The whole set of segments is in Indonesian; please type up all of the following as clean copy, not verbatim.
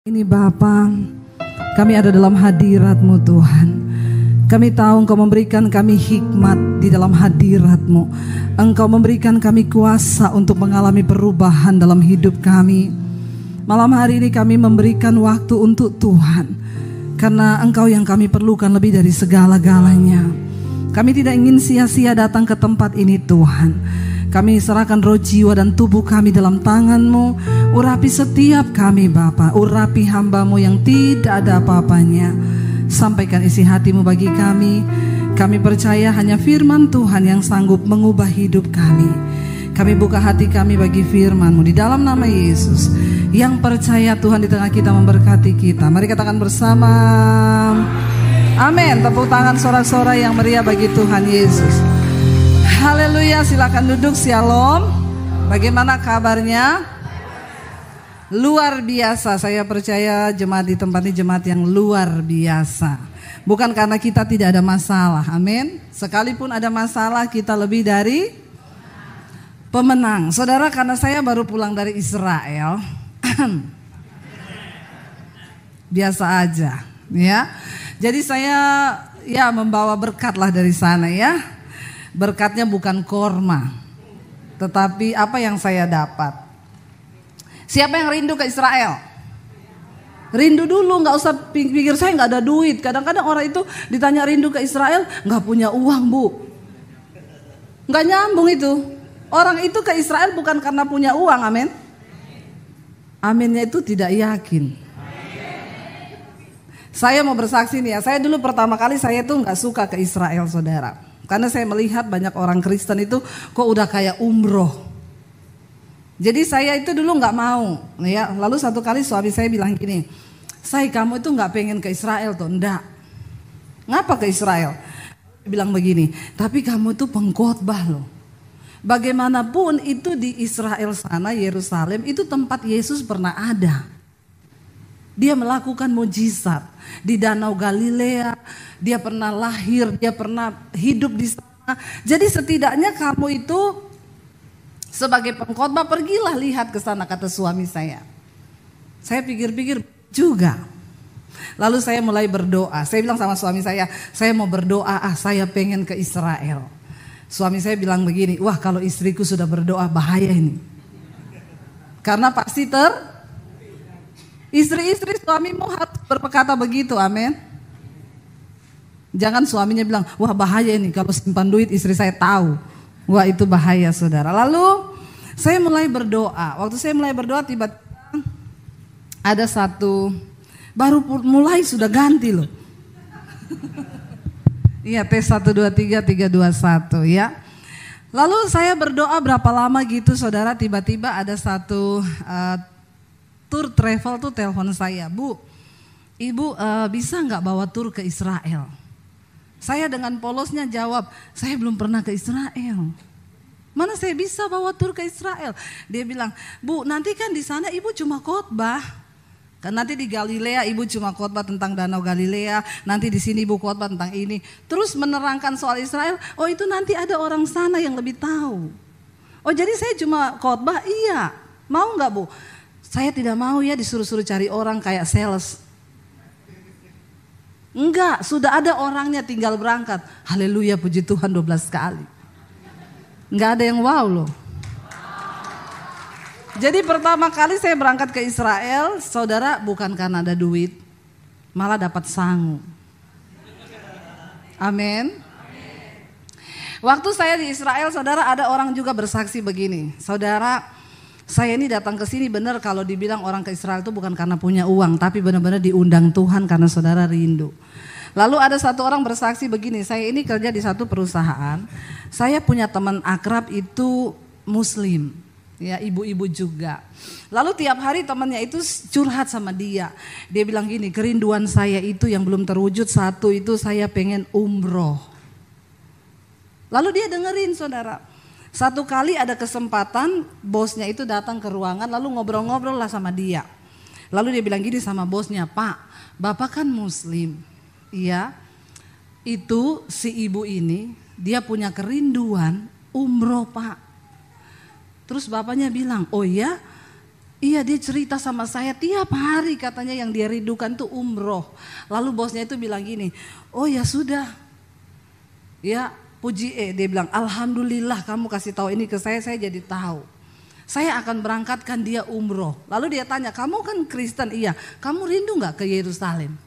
Ini Bapa, kami ada dalam hadirat-Mu Tuhan. Kami tahu Engkau memberikan kami hikmat di dalam hadirat-Mu. Engkau memberikan kami kuasa untuk mengalami perubahan dalam hidup kami. Malam hari ini kami memberikan waktu untuk Tuhan, karena Engkau yang kami perlukan lebih dari segala-galanya. Kami tidak ingin sia-sia datang ke tempat ini Tuhan. Kami serahkan roh, jiwa, dan tubuh kami dalam tangan-Mu. Urapi setiap kami Bapa. Urapi hamba-Mu yang tidak ada apa-apanya. Sampaikan isi hati-Mu bagi kami. Kami percaya hanya firman Tuhan yang sanggup mengubah hidup kami. Kami buka hati kami bagi firman-Mu di dalam nama Yesus. Yang percaya Tuhan di tengah kita memberkati kita. Mari katakan bersama. Amin. Tepuk tangan sorak-sorai yang meriah bagi Tuhan Yesus. Haleluya, silakan duduk. Shalom. Bagaimana kabarnya? Luar biasa. Saya percaya jemaat di tempat ini jemaat yang luar biasa. Bukan karena kita tidak ada masalah, amin. Sekalipun ada masalah, kita lebih dari pemenang. Saudara, karena saya baru pulang dari Israel, biasa aja, ya. Jadi saya membawa berkat lah dari sana ya. Berkatnya bukan korma, tetapi apa yang saya dapat. Siapa yang rindu ke Israel? Rindu dulu, gak usah pikir saya gak ada duit. Kadang-kadang orang itu ditanya rindu ke Israel, gak punya uang bu. Gak nyambung itu. Orang itu ke Israel bukan karena punya uang, amin. Aminnya itu tidak yakin. Saya mau bersaksi nih ya, saya dulu pertama kali saya tuh gak suka ke Israel saudara. Karena saya melihat banyak orang Kristen itu kok udah kayak umroh. Jadi saya itu dulu gak mau ya. Lalu satu kali suami saya bilang gini, "Say, kamu itu gak pengen ke Israel tuh?" "Enggak." "Ngapa ke Israel?" Dia bilang begini, "Tapi kamu tuh pengkhotbah loh. Bagaimanapun itu di Israel sana, Yerusalem itu tempat Yesus pernah ada. Dia melakukan mujizat di Danau Galilea, dia pernah lahir, dia pernah hidup di sana. Jadi setidaknya kamu itu sebagai pengkhotbah pergilah lihat ke sana," kata suami saya. Saya pikir-pikir juga. Lalu saya mulai berdoa. Saya bilang sama suami saya mau berdoa, saya pengen ke Israel. Suami saya bilang begini, "Wah, kalau istriku sudah berdoa bahaya ini." Karena pasti istri-istri suamimu harus berkata begitu, amin. Jangan suaminya bilang, "Wah bahaya ini kalau simpan duit istri saya tahu." Wah itu bahaya saudara. Lalu saya mulai berdoa. Waktu saya mulai berdoa tiba-tiba ada satu, baru mulai sudah ganti loh. Iya, tes 1 2 3 3 2 1 ya. Lalu saya berdoa berapa lama gitu saudara, tiba-tiba ada satu tour travel tuh telepon saya, "Bu, Ibu bisa nggak bawa tur ke Israel?" Saya dengan polosnya jawab, "Saya belum pernah ke Israel. Mana saya bisa bawa tur ke Israel?" Dia bilang, "Bu, nanti kan di sana Ibu cuma khotbah. Kan nanti di Galilea Ibu cuma khotbah tentang Danau Galilea, nanti di sini Ibu khotbah tentang ini." Terus menerangkan soal Israel, "Oh itu nanti ada orang sana yang lebih tahu." "Oh jadi saya cuma khotbah?" "Iya." "Mau nggak Bu?" Saya tidak mau ya disuruh-suruh cari orang kayak sales. Enggak, sudah ada orangnya tinggal berangkat. Haleluya, puji Tuhan 12 kali. Enggak ada yang wow loh. Jadi pertama kali saya berangkat ke Israel, saudara, bukan karena ada duit, malah dapat sangu. Amin. Waktu saya di Israel, saudara, ada orang juga bersaksi begini. "Saudara, saya ini datang ke sini benar kalau dibilang orang ke Israel itu bukan karena punya uang, tapi benar-benar diundang Tuhan karena saudara rindu." Lalu ada satu orang bersaksi begini, "Saya ini kerja di satu perusahaan, saya punya teman akrab itu muslim, ya ibu-ibu juga. Lalu tiap hari temannya itu curhat sama dia. Dia bilang gini, kerinduan saya itu yang belum terwujud satu itu saya pengen umroh." Lalu dia dengerin saudara. Satu kali ada kesempatan bosnya itu datang ke ruangan lalu ngobrol-ngobrol lah sama dia. Lalu dia bilang gini sama bosnya, "Pak, Bapak kan muslim. Iya, itu si ibu ini dia punya kerinduan umroh Pak." Terus bapaknya bilang, "Oh ya, Iya, dia cerita sama saya tiap hari katanya yang dia rindukan tuh umroh. Lalu bosnya itu bilang gini, oh ya sudah, ya puji dia bilang alhamdulillah kamu kasih tahu ini ke saya jadi tahu. Saya akan berangkatkan dia umroh. Lalu dia tanya, kamu kan Kristen? Iya, kamu rindu gak ke Yerusalem?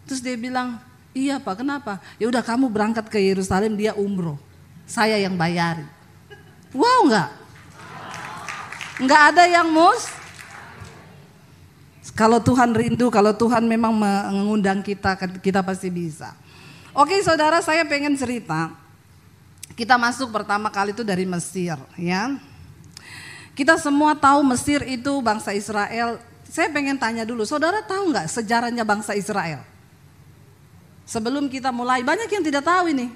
Terus dia bilang, iya Pak, kenapa? Ya udah kamu berangkat ke Yerusalem, dia umroh. Saya yang bayari. Wow enggak? Enggak ada yang kalau Tuhan rindu, kalau Tuhan memang mengundang kita, kita pasti bisa. Oke saudara, saya pengen cerita. Kita masuk pertama kali itu dari Mesir, ya. Kita semua tahu Mesir itu bangsa Israel. Saya pengen tanya dulu, saudara tahu enggak sejarahnya bangsa Israel? Sebelum kita mulai, banyak yang tidak tahu ini.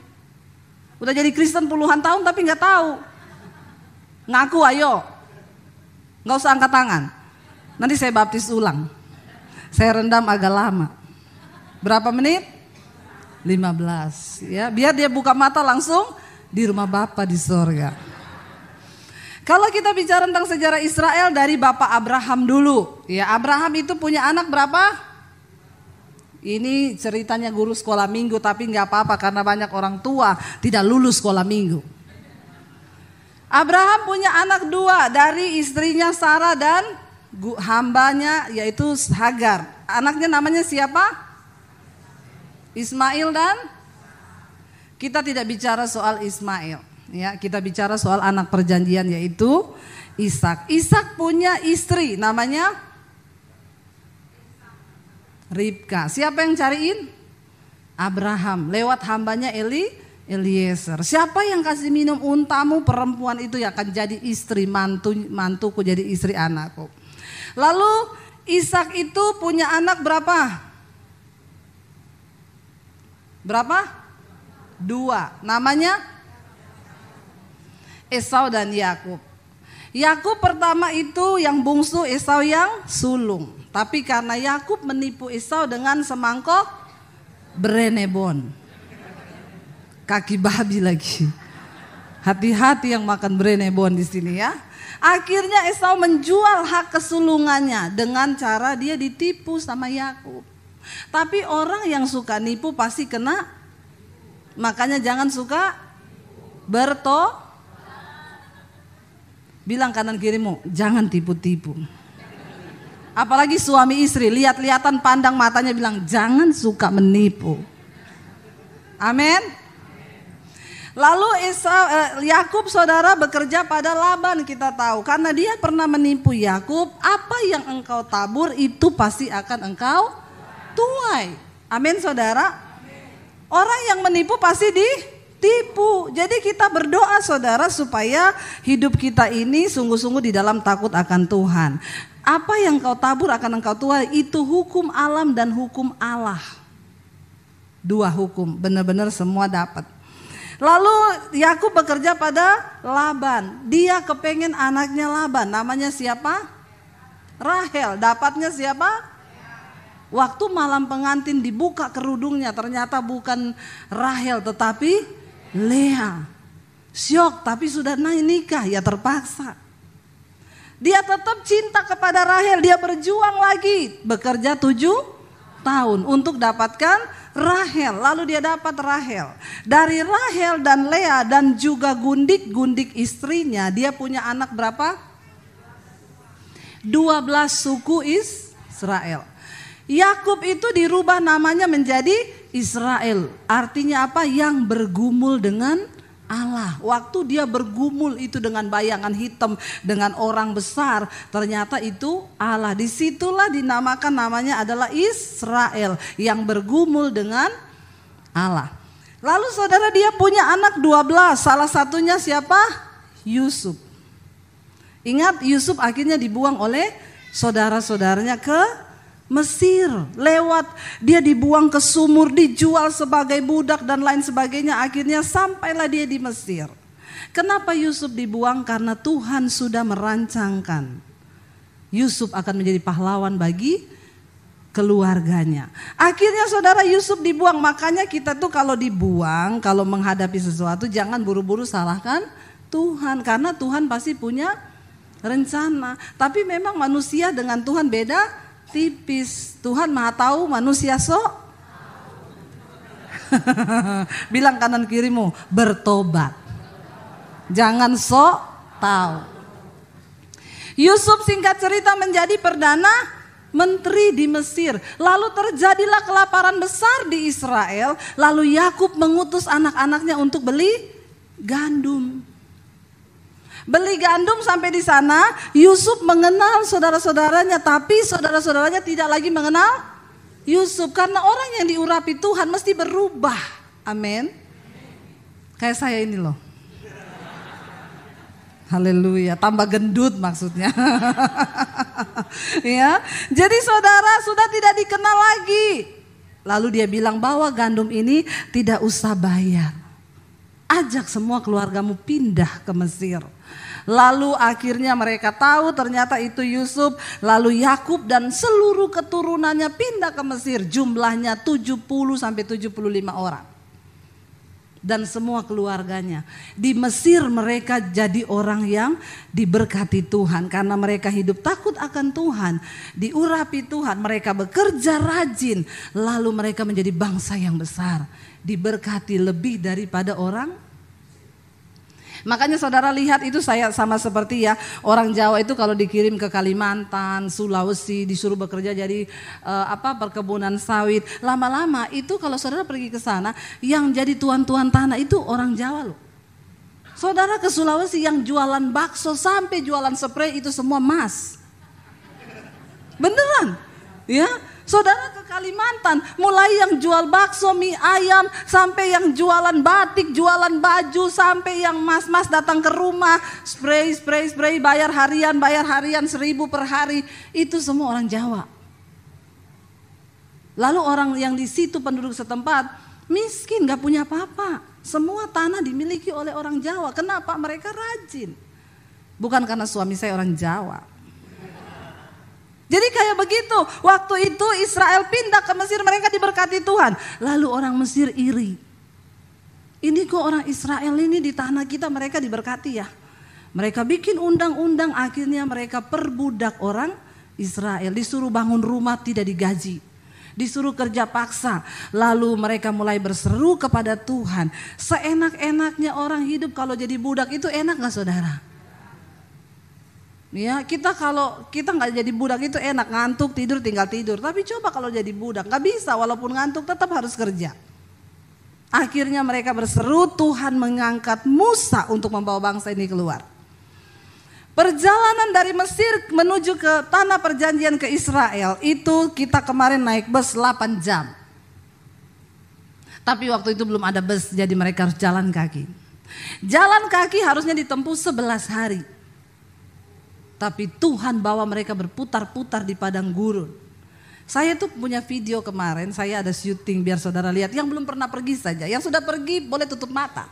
Udah jadi Kristen puluhan tahun tapi nggak tahu. Ngaku ayo. Nggak usah angkat tangan. Nanti saya baptis ulang. Saya rendam agak lama. Berapa menit? 15. Ya, biar dia buka mata langsung di rumah Bapa di sorga. Kalau kita bicara tentang sejarah Israel dari Bapak Abraham dulu. Ya, Abraham itu punya anak berapa? Ini ceritanya guru sekolah minggu, tapi nggak apa-apa karena banyak orang tua tidak lulus sekolah minggu. Abraham punya anak 2 dari istrinya Sarah dan hambanya yaitu Hagar. Anaknya namanya siapa? Ismail dan kita tidak bicara soal Ismail, ya kita bicara soal anak perjanjian yaitu Ishak. Ishak punya istri namanya Ribka. Siapa yang cariin? Abraham. Lewat hambanya Eliezer. Siapa yang kasih minum untamu? Perempuan itu yang akan jadi istri mantuku jadi istri anakku. Lalu Ishak itu punya anak berapa? Berapa? 2. Namanya Esau dan Yakub. Yakub pertama itu yang bungsu, Esau yang sulung. Tapi karena Yakub menipu Esau dengan semangkok berenebon. Kaki babi lagi. Hati-hati yang makan berenebon di sini ya. Akhirnya Esau menjual hak kesulungannya dengan cara dia ditipu sama Yakub. Tapi orang yang suka nipu pasti kena. Makanya jangan suka bilang kanan kirimu, jangan tipu-tipu. Apalagi suami istri, lihat-lihatan pandang matanya bilang jangan suka menipu. Amin. Lalu Yakub saudara bekerja pada Laban kita tahu. Karena dia pernah menipu Yakub, apa yang engkau tabur itu pasti akan engkau tuai. Amin saudara. Orang yang menipu pasti ditipu. Jadi kita berdoa saudara supaya hidup kita ini sungguh-sungguh di dalam takut akan Tuhan. Apa yang kau tabur akan engkau tuai, itu hukum alam dan hukum Allah. 2 hukum, benar-benar semua dapat. Lalu Yakub bekerja pada Laban. Dia kepengen anaknya Laban, namanya siapa? Rahel. Dapatnya siapa? Waktu malam pengantin dibuka kerudungnya, ternyata bukan Rahel tetapi Lea. Syok, tapi sudah nikah, ya terpaksa. Dia tetap cinta kepada Rahel, dia berjuang lagi, bekerja 7 tahun untuk dapatkan Rahel. Lalu dia dapat Rahel. Dari Rahel dan Lea dan juga gundik-gundik istrinya, dia punya anak berapa? 12 suku Israel. Yakub itu dirubah namanya menjadi Israel. Artinya apa? Yang bergumul dengan Allah. Waktu dia bergumul itu dengan bayangan hitam, dengan orang besar, ternyata itu Allah. Disitulah dinamakan namanya adalah Israel, yang bergumul dengan Allah. Lalu saudara dia punya anak 12, salah satunya siapa? Yusuf. Ingat Yusuf akhirnya dibuang oleh saudara-saudaranya ke Mesir. Lewat dia dibuang ke sumur, dijual sebagai budak dan lain sebagainya. Akhirnya sampailah dia di Mesir. Kenapa Yusuf dibuang? Karena Tuhan sudah merancangkan Yusuf akan menjadi pahlawan bagi keluarganya. Akhirnya saudara Yusuf dibuang. Makanya kita tuh kalau dibuang, kalau menghadapi sesuatu jangan buru-buru salahkan Tuhan. Karena Tuhan pasti punya rencana. Tapi memang manusia dengan Tuhan beda tipis. Tuhan Maha tahu, manusia sok. Bilang kanan kirimu, bertobat. Jangan sok tahu. Yusuf singkat cerita menjadi perdana menteri di Mesir. Lalu terjadilah kelaparan besar di Israel. Lalu Yakub mengutus anak-anaknya untuk beli gandum. Beli gandum sampai di sana, Yusuf mengenal saudara-saudaranya, tapi saudara-saudaranya tidak lagi mengenal Yusuf, karena orang yang diurapi Tuhan mesti berubah. Amin. Kayak saya ini loh. Haleluya, tambah gendut maksudnya. Ya, jadi saudara sudah tidak dikenal lagi. Lalu dia bilang, bawa gandum ini tidak usah bayar. Ajak semua keluargamu pindah ke Mesir. Lalu akhirnya mereka tahu ternyata itu Yusuf. Lalu Yakub dan seluruh keturunannya pindah ke Mesir. Jumlahnya 70 sampai 75 orang. Dan semua keluarganya. Di Mesir mereka jadi orang yang diberkati Tuhan. Karena mereka hidup takut akan Tuhan. Diurapi Tuhan. Mereka bekerja rajin. Lalu mereka menjadi bangsa yang besar. Diberkati lebih daripada orang. Makanya saudara lihat itu saya sama seperti ya, orang Jawa itu kalau dikirim ke Kalimantan, Sulawesi, disuruh bekerja jadi perkebunan sawit. Lama-lama itu kalau saudara pergi ke sana, yang jadi tuan-tuan tanah itu orang Jawa loh. Saudara ke Sulawesi yang jualan bakso sampai jualan spray itu semua emas. Beneran? Ya. Saudara ke Kalimantan, mulai yang jual bakso, mie ayam, sampai yang jualan batik, jualan baju, sampai yang mas-mas datang ke rumah, spray, bayar harian 1.000 per hari, itu semua orang Jawa. Lalu orang yang di situ penduduk setempat, miskin, gak punya apa-apa. Semua tanah dimiliki oleh orang Jawa. Kenapa? Mereka rajin. Bukan karena suami saya orang Jawa. Jadi kayak begitu, waktu itu Israel pindah ke Mesir, mereka diberkati Tuhan. Lalu orang Mesir iri. Ini kok orang Israel ini di tanah kita mereka diberkati ya. Mereka bikin undang-undang, akhirnya mereka perbudak orang Israel. Disuruh bangun rumah tidak digaji. Disuruh kerja paksa. Lalu mereka mulai berseru kepada Tuhan. Seenak-enaknya orang hidup kalau jadi budak itu enak gak saudara? Ya, kalau kita nggak jadi budak itu enak, ngantuk tidur tinggal tidur. Tapi coba kalau jadi budak nggak bisa, walaupun ngantuk tetap harus kerja. Akhirnya mereka berseru, Tuhan mengangkat Musa untuk membawa bangsa ini keluar. Perjalanan dari Mesir menuju ke tanah perjanjian ke Israel itu kita kemarin naik bus 8 jam. Tapi waktu itu belum ada bus, jadi mereka harus jalan kaki. Jalan kaki harusnya ditempuh 11 hari. Tapi Tuhan bawa mereka berputar-putar di padang gurun. Saya tuh punya video kemarin, saya ada syuting biar saudara lihat. Yang belum pernah pergi saja, yang sudah pergi boleh tutup mata.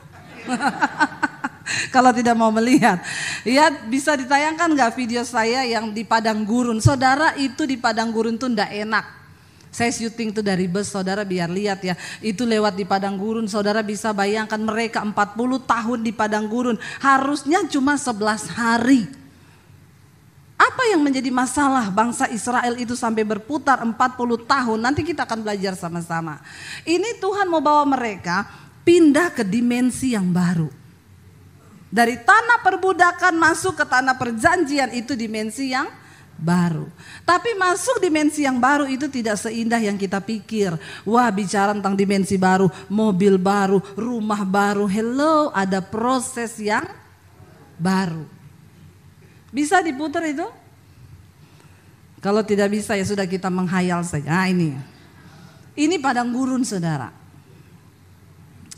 Kalau tidak mau melihat. Ya bisa ditayangkan gak video saya yang di padang gurun. Saudara itu di padang gurun tuh ndak enak. Saya syuting tuh dari bus, saudara biar lihat ya. Itu lewat di padang gurun, saudara bisa bayangkan mereka 40 tahun di padang gurun. Harusnya cuma 11 hari. Apa yang menjadi masalah bangsa Israel itu sampai berputar 40 tahun? Nanti kita akan belajar sama-sama. Ini Tuhan mau bawa mereka pindah ke dimensi yang baru. Dari tanah perbudakan masuk ke tanah perjanjian itu dimensi yang baru. Tapi masuk dimensi yang baru itu tidak seindah yang kita pikir. Wah, bicara tentang dimensi baru, mobil baru, rumah baru. Hello, ada proses yang baru. Bisa diputar itu? Kalau tidak bisa ya sudah kita menghayal saja. Nah ini padang gurun saudara.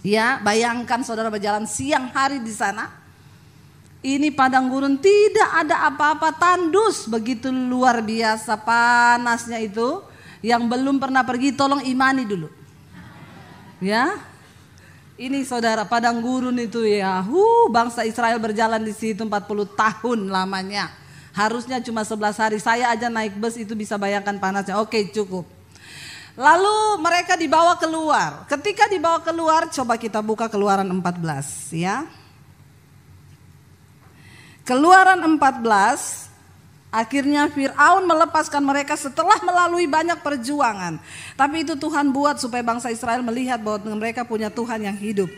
Ya, bayangkan saudara berjalan siang hari di sana. Ini padang gurun tidak ada apa-apa, tandus begitu luar biasa panasnya itu. Yang belum pernah pergi tolong imani dulu. Ya. Ini saudara padang gurun itu ya, bangsa Israel berjalan di situ 40 tahun lamanya. Harusnya cuma 11 hari, saya aja naik bus itu bisa bayangkan panasnya, oke cukup. Lalu mereka dibawa keluar, ketika dibawa keluar coba kita buka Keluaran 14 ya. Keluaran 14, akhirnya Fir'aun melepaskan mereka setelah melalui banyak perjuangan. Tapi itu Tuhan buat supaya bangsa Israel melihat bahwa mereka punya Tuhan yang hidup.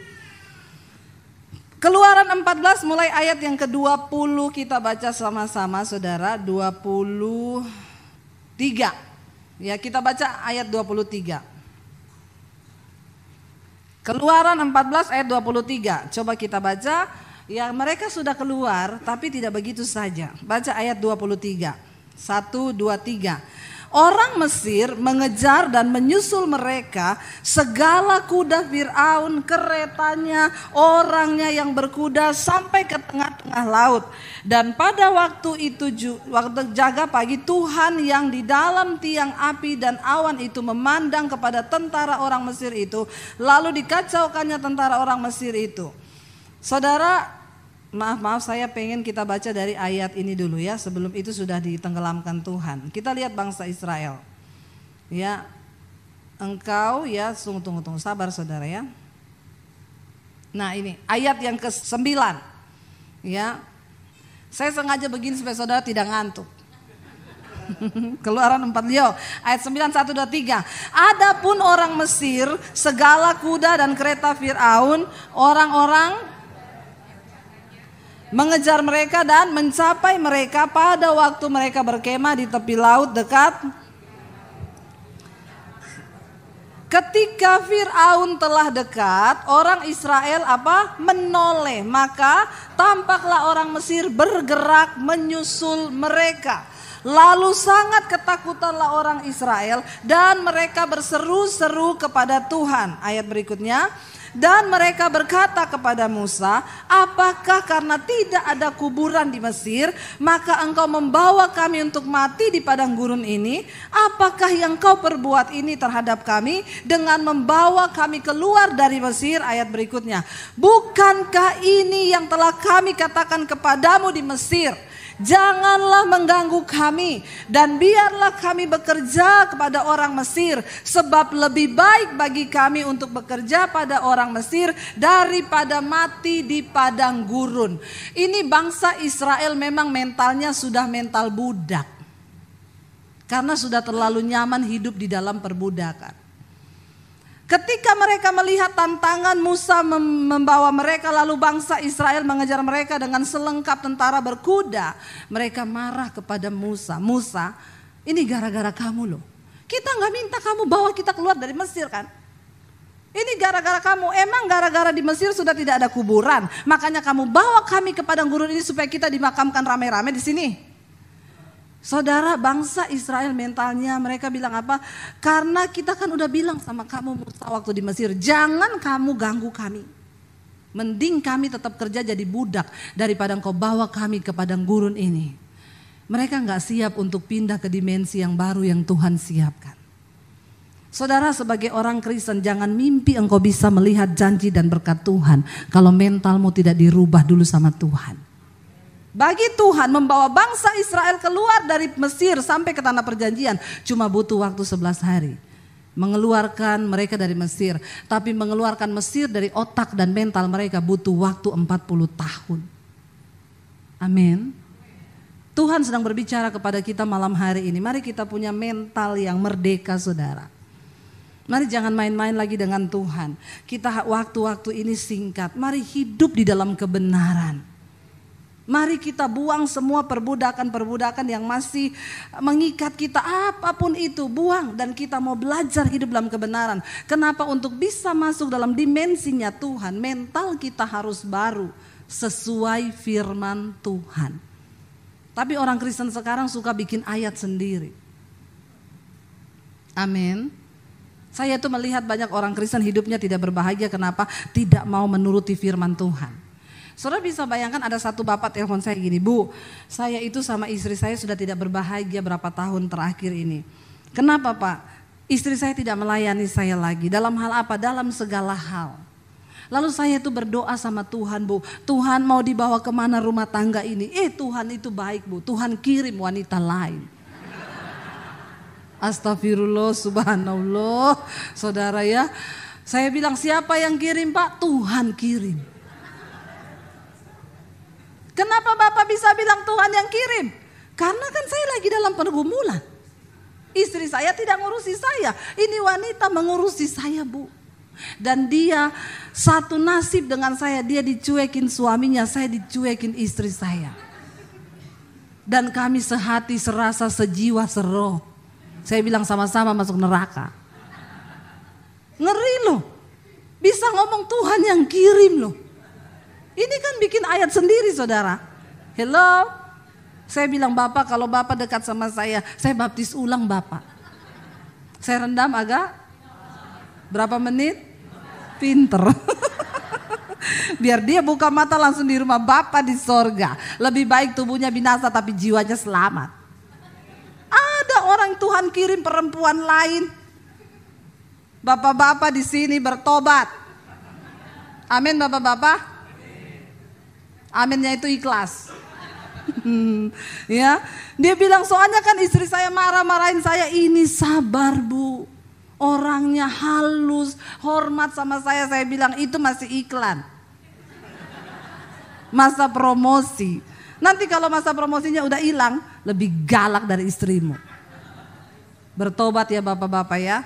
Keluaran 14 mulai ayat yang ke-20 kita baca sama-sama saudara, 23. Ya, kita baca ayat 23. Keluaran 14 ayat 23. Coba kita baca. Ya, mereka sudah keluar tapi tidak begitu saja. Baca ayat 23. 1, 2, 3. Orang Mesir mengejar dan menyusul mereka, segala kuda Fir'aun, keretanya, orangnya yang berkuda sampai ke tengah-tengah laut. Dan pada waktu itu, waktu jaga pagi, Tuhan yang di dalam tiang api dan awan itu memandang kepada tentara orang Mesir itu, lalu dikacaukannya tentara orang Mesir itu. Saudara, maaf saya pengen kita baca dari ayat ini dulu ya, sebelum itu sudah ditenggelamkan Tuhan. Kita lihat bangsa Israel. Ya, engkau ya, tunggu sabar saudara ya. Nah ini ayat yang ke-9. Ya, saya sengaja begini supaya saudara tidak ngantuk. Keluaran 4 ayat 9, 1, 2, 3. Adapun orang Mesir, segala kuda dan kereta Fir'aun, orang-orang mengejar mereka dan mencapai mereka pada waktu mereka berkemah di tepi laut dekat. Ketika Fir'aun telah dekat, orang Israel menoleh, maka tampaklah orang Mesir bergerak menyusul mereka. Lalu sangat ketakutanlah orang Israel dan mereka berseru-seru kepada Tuhan. Ayat berikutnya. Dan mereka berkata kepada Musa, apakah karena tidak ada kuburan di Mesir, maka engkau membawa kami untuk mati di padang gurun ini? Apakah yang kau perbuat ini terhadap kami dengan membawa kami keluar dari Mesir? Ayat berikutnya, bukankah ini yang telah kami katakan kepadamu di Mesir? Janganlah mengganggu kami dan biarlah kami bekerja kepada orang Mesir, sebab lebih baik bagi kami untuk bekerja pada orang Mesir daripada mati di padang gurun. Ini bangsa Israel memang mentalnya sudah mental budak, karena sudah terlalu nyaman hidup di dalam perbudakan. Ketika mereka melihat tantangan Musa membawa mereka, lalu bangsa Israel mengejar mereka dengan selengkap tentara berkuda, mereka marah kepada Musa. Musa, ini gara-gara kamu loh. Kita gak minta kamu bawa kita keluar dari Mesir kan? Ini gara-gara kamu. Emang gara-gara di Mesir sudah tidak ada kuburan, makanya kamu bawa kami ke padang gurun ini supaya kita dimakamkan rame-rame di sini. Saudara, bangsa Israel mentalnya mereka bilang apa? Karena kita kan udah bilang sama kamu Musa waktu di Mesir, jangan kamu ganggu kami. Mending kami tetap kerja jadi budak daripada engkau bawa kami ke padang gurun ini. Mereka gak siap untuk pindah ke dimensi yang baru yang Tuhan siapkan. Saudara, sebagai orang Kristen jangan mimpi engkau bisa melihat janji dan berkat Tuhan kalau mentalmu tidak dirubah dulu sama Tuhan. Bagi Tuhan membawa bangsa Israel keluar dari Mesir sampai ke tanah perjanjian cuma butuh waktu 11 hari. Mengeluarkan mereka dari Mesir, tapi mengeluarkan Mesir dari otak dan mental mereka butuh waktu 40 tahun. Amin. Tuhan sedang berbicara kepada kita malam hari ini. Mari kita punya mental yang merdeka saudara. Mari jangan main-main lagi dengan Tuhan. Kita waktu-waktu ini singkat. Mari hidup di dalam kebenaran. Mari kita buang semua perbudakan-perbudakan yang masih mengikat kita, apapun itu buang, dan kita mau belajar hidup dalam kebenaran. Kenapa? Untuk bisa masuk dalam dimensinya Tuhan, mental kita harus baru sesuai firman Tuhan. Tapi orang Kristen sekarang suka bikin ayat sendiri. Amin. Saya tuh melihat banyak orang Kristen hidupnya tidak berbahagia. Kenapa? Tidak mau menuruti firman Tuhan. Saudara bisa bayangkan ada satu bapak telepon saya gini, Bu, saya itu sama istri saya sudah tidak berbahagia berapa tahun terakhir ini. Kenapa Pak? Istri saya tidak melayani saya lagi. Dalam hal apa? Dalam segala hal. Lalu saya itu berdoa sama Tuhan, Bu, Tuhan mau dibawa kemana rumah tangga ini? Tuhan itu baik Bu, Tuhan kirim wanita lain. Astagfirullah, subhanallah. Saudara ya, saya bilang siapa yang kirim Pak? Tuhan kirim. Kenapa Bapak bisa bilang Tuhan yang kirim? Karena kan saya lagi dalam pergumulan. Istri saya tidak ngurusi saya. Ini wanita mengurusi saya, Bu. Dan dia satu nasib dengan saya. Dia dicuekin suaminya, saya dicuekin istri saya. Dan kami sehati, serasa, sejiwa, seroh. Saya bilang sama-sama masuk neraka. Ngeri loh. Bisa ngomong Tuhan yang kirim loh. Ini kan bikin ayat sendiri, saudara. Hello. Saya bilang, Bapak kalau Bapak dekat sama saya baptis ulang Bapak. Saya rendam agak berapa menit? Pinter. Biar dia buka mata langsung di rumah Bapak di sorga. Lebih baik tubuhnya binasa tapi jiwanya selamat. Ada orang Tuhan kirim perempuan lain. Bapak-bapak di sini bertobat. Amin Bapak-bapak. Aminnya itu ikhlas. Ya, dia bilang soalnya kan istri saya marah-marahin saya. Ini sabar Bu, orangnya halus, hormat sama saya. Saya bilang itu masih iklan, masa promosi. Nanti kalau masa promosinya udah hilang, lebih galak dari istrimu. Bertobat ya Bapak-bapak ya.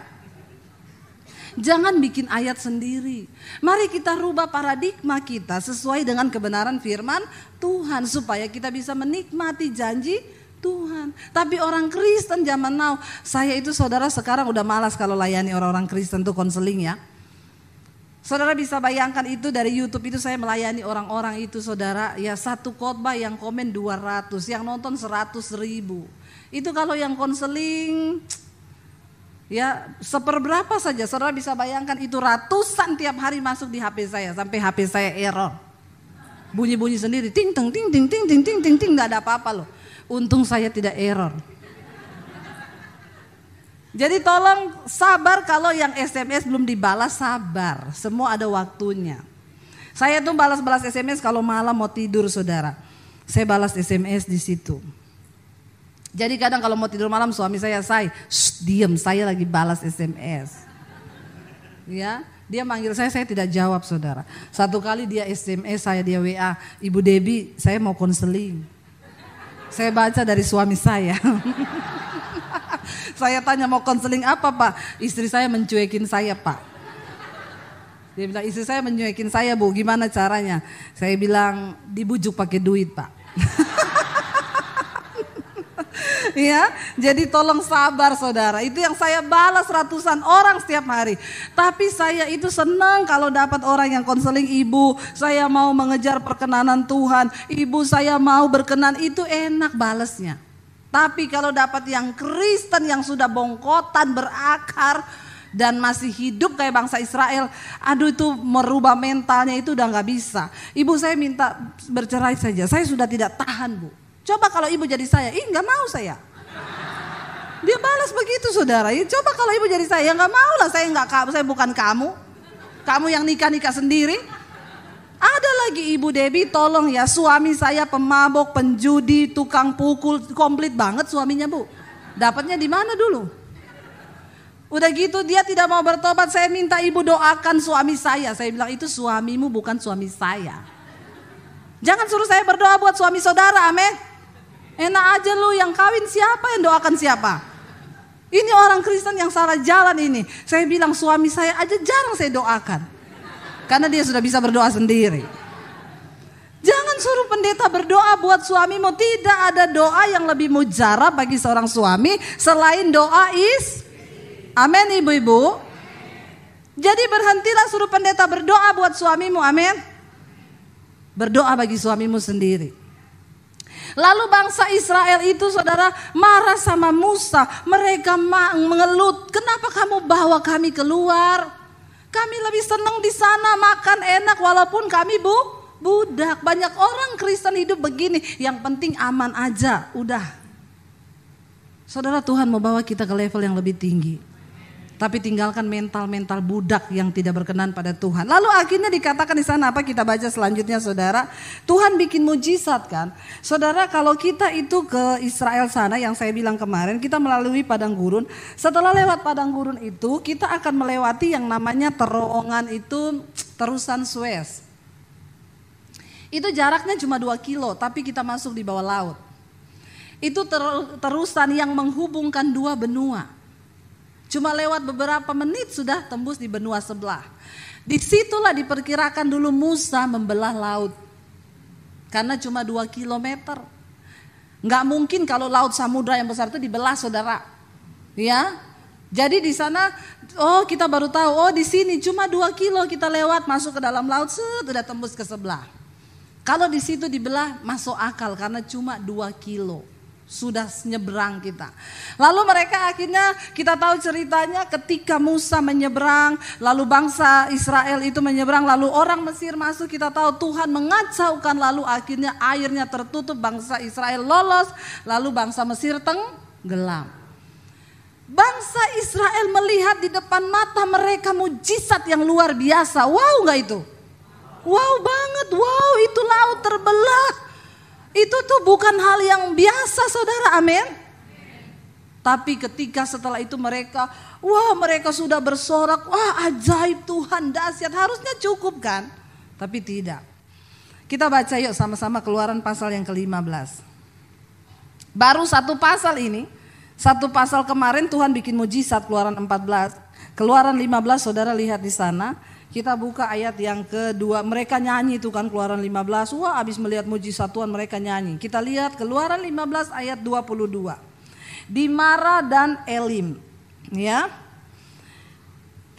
Jangan bikin ayat sendiri. Mari kita rubah paradigma kita sesuai dengan kebenaran firman Tuhan. Supaya kita bisa menikmati janji Tuhan. Tapi orang Kristen zaman now, saya itu saudara sekarang udah malas kalau layani orang-orang Kristen tuh konseling ya. Saudara bisa bayangkan itu dari YouTube itu saya melayani orang-orang itu saudara. Ya satu khotbah yang komen 200, yang nonton 100.000. Itu kalau yang konseling ya seperberapa saja. Saudara bisa bayangkan itu ratusan tiap hari masuk di HP saya. Sampai HP saya error. Bunyi-bunyi sendiri. Ting ting ting ting ting ting ting ting ting. Gak ada apa-apa loh. Untung saya tidak error. Jadi tolong sabar kalau yang SMS belum dibalas, sabar. Semua ada waktunya. Saya tuh balas-balas SMS kalau malam mau tidur saudara. Saya balas SMS di situ. Jadi kadang kalau mau tidur malam suami saya diam, saya lagi balas SMS. Ya, dia manggil saya tidak jawab saudara. Satu kali dia SMS saya, dia WA, Ibu Debbie saya mau konseling. Saya baca dari suami saya. Saya tanya mau konseling apa Pak? Istri saya mencuekin saya Pak. Dia bilang istri saya mencuekin saya Bu, gimana caranya? Saya bilang dibujuk pakai duit Pak. Ya, jadi tolong sabar saudara. Itu yang saya balas ratusan orang setiap hari. Tapi saya itu senang kalau dapat orang yang konseling, Ibu saya mau mengejar perkenanan Tuhan, Ibu saya mau berkenan, itu enak balasnya. Tapi kalau dapat yang Kristen yang sudah bongkotan berakar dan masih hidup kayak bangsa Israel, aduh itu merubah mentalnya itu udah gak bisa. Ibu saya minta bercerai saja, saya sudah tidak tahan Bu. Coba kalau ibu jadi saya, gak mau saya. Dia balas begitu saudara. Coba kalau ibu jadi saya, gak mau lah, saya bukan kamu. Kamu yang nikah-nikah sendiri. Ada lagi Ibu Debbie, tolong ya, suami saya pemabok, penjudi, tukang pukul, komplit banget suaminya Bu. Dapatnya di mana dulu? Udah gitu dia tidak mau bertobat, saya minta ibu doakan suami saya. Saya bilang itu suamimu bukan suami saya. Jangan suruh saya berdoa buat suami saudara, amin. Enak aja lu yang kawin siapa yang doakan siapa? Ini orang Kristen yang salah jalan ini. Saya bilang suami saya aja jarang saya doakan. Karena dia sudah bisa berdoa sendiri. Jangan suruh pendeta berdoa buat suamimu. Tidak ada doa yang lebih mujarab bagi seorang suami selain doa amin ibu-ibu. Jadi berhentilah suruh pendeta berdoa buat suamimu, amin. Berdoa bagi suamimu sendiri. Lalu bangsa Israel itu saudara marah sama Musa. Mereka mengelut, kenapa kamu bawa kami keluar? Kami lebih senang di sana, makan enak walaupun kami budak. Banyak orang Kristen hidup begini, yang penting aman aja, udah. Saudara, Tuhan mau bawa kita ke level yang lebih tinggi. Tapi tinggalkan mental-mental budak yang tidak berkenan pada Tuhan. Lalu akhirnya dikatakan di sana apa, kita baca selanjutnya saudara. Tuhan bikin mujizat kan. Saudara, kalau kita itu ke Israel sana yang saya bilang kemarin, kita melalui padang gurun. Setelah lewat padang gurun itu kita akan melewati yang namanya terowongan itu terusan Suez. Itu jaraknya cuma 2 kilo, tapi kita masuk di bawah laut. Itu terusan yang menghubungkan dua benua. Cuma lewat beberapa menit sudah tembus di benua sebelah. Disitulah diperkirakan dulu Musa membelah laut. Karena cuma 2 kilometer. Nggak mungkin kalau laut samudra yang besar itu dibelah, saudara. Ya, jadi di sana, kita baru tahu, di sini cuma 2 kilo kita lewat masuk ke dalam laut, sudah tembus ke sebelah. Kalau di situ dibelah masuk akal karena cuma 2 kilo. Sudah nyebrang kita. Lalu mereka akhirnya kita tahu ceritanya ketika Musa menyeberang, lalu bangsa Israel itu menyeberang, lalu orang Mesir masuk, kita tahu Tuhan mengacaukan, lalu akhirnya airnya tertutup, bangsa Israel lolos, lalu bangsa Mesir tenggelam. Bangsa Israel melihat di depan mata mereka mujizat yang luar biasa. Wow gak itu? Wow banget, wow itu laut terbelah. Itu tuh bukan hal yang biasa, saudara, amin. Tapi ketika setelah itu mereka sudah bersorak, wah ajaib Tuhan, dahsyat, harusnya cukup kan? Tapi tidak. Kita baca yuk sama-sama Keluaran pasal yang ke-15. Baru satu pasal ini, satu pasal kemarin Tuhan bikin mujizat, Keluaran 14. Keluaran 15 saudara lihat di sana. Kita buka ayat yang kedua, mereka nyanyi itu kan Keluaran 15, wah habis melihat mujizat Tuhan mereka nyanyi. Kita lihat Keluaran 15 ayat 22. Di Mara dan Elim, ya.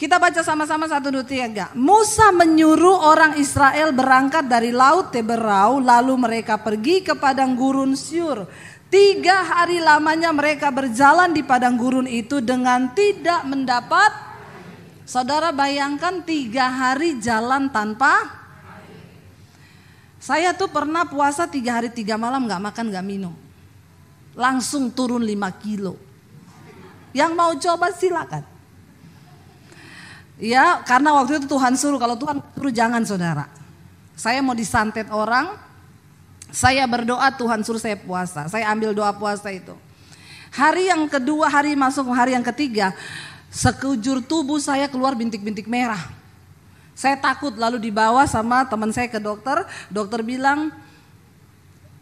Kita baca sama-sama 1, 2, 3. Musa menyuruh orang Israel berangkat dari laut Teberau, lalu mereka pergi ke padang gurun Syur. 3 hari lamanya mereka berjalan di padang gurun itu dengan tidak mendapat. Saudara bayangkan 3 hari jalan tanpa. Saya tuh pernah puasa 3 hari 3 malam gak makan gak minum. Langsung turun 5 kilo. Yang mau coba silakan. Ya karena waktu itu Tuhan suruh, kalau Tuhan suruh jangan saudara. Saya mau disantet orang, saya berdoa Tuhan suruh saya puasa. Saya ambil doa puasa itu. Hari yang kedua, hari masuk hari yang ketiga, sekujur tubuh saya keluar bintik-bintik merah. Saya takut, lalu dibawa sama teman saya ke dokter. Dokter bilang,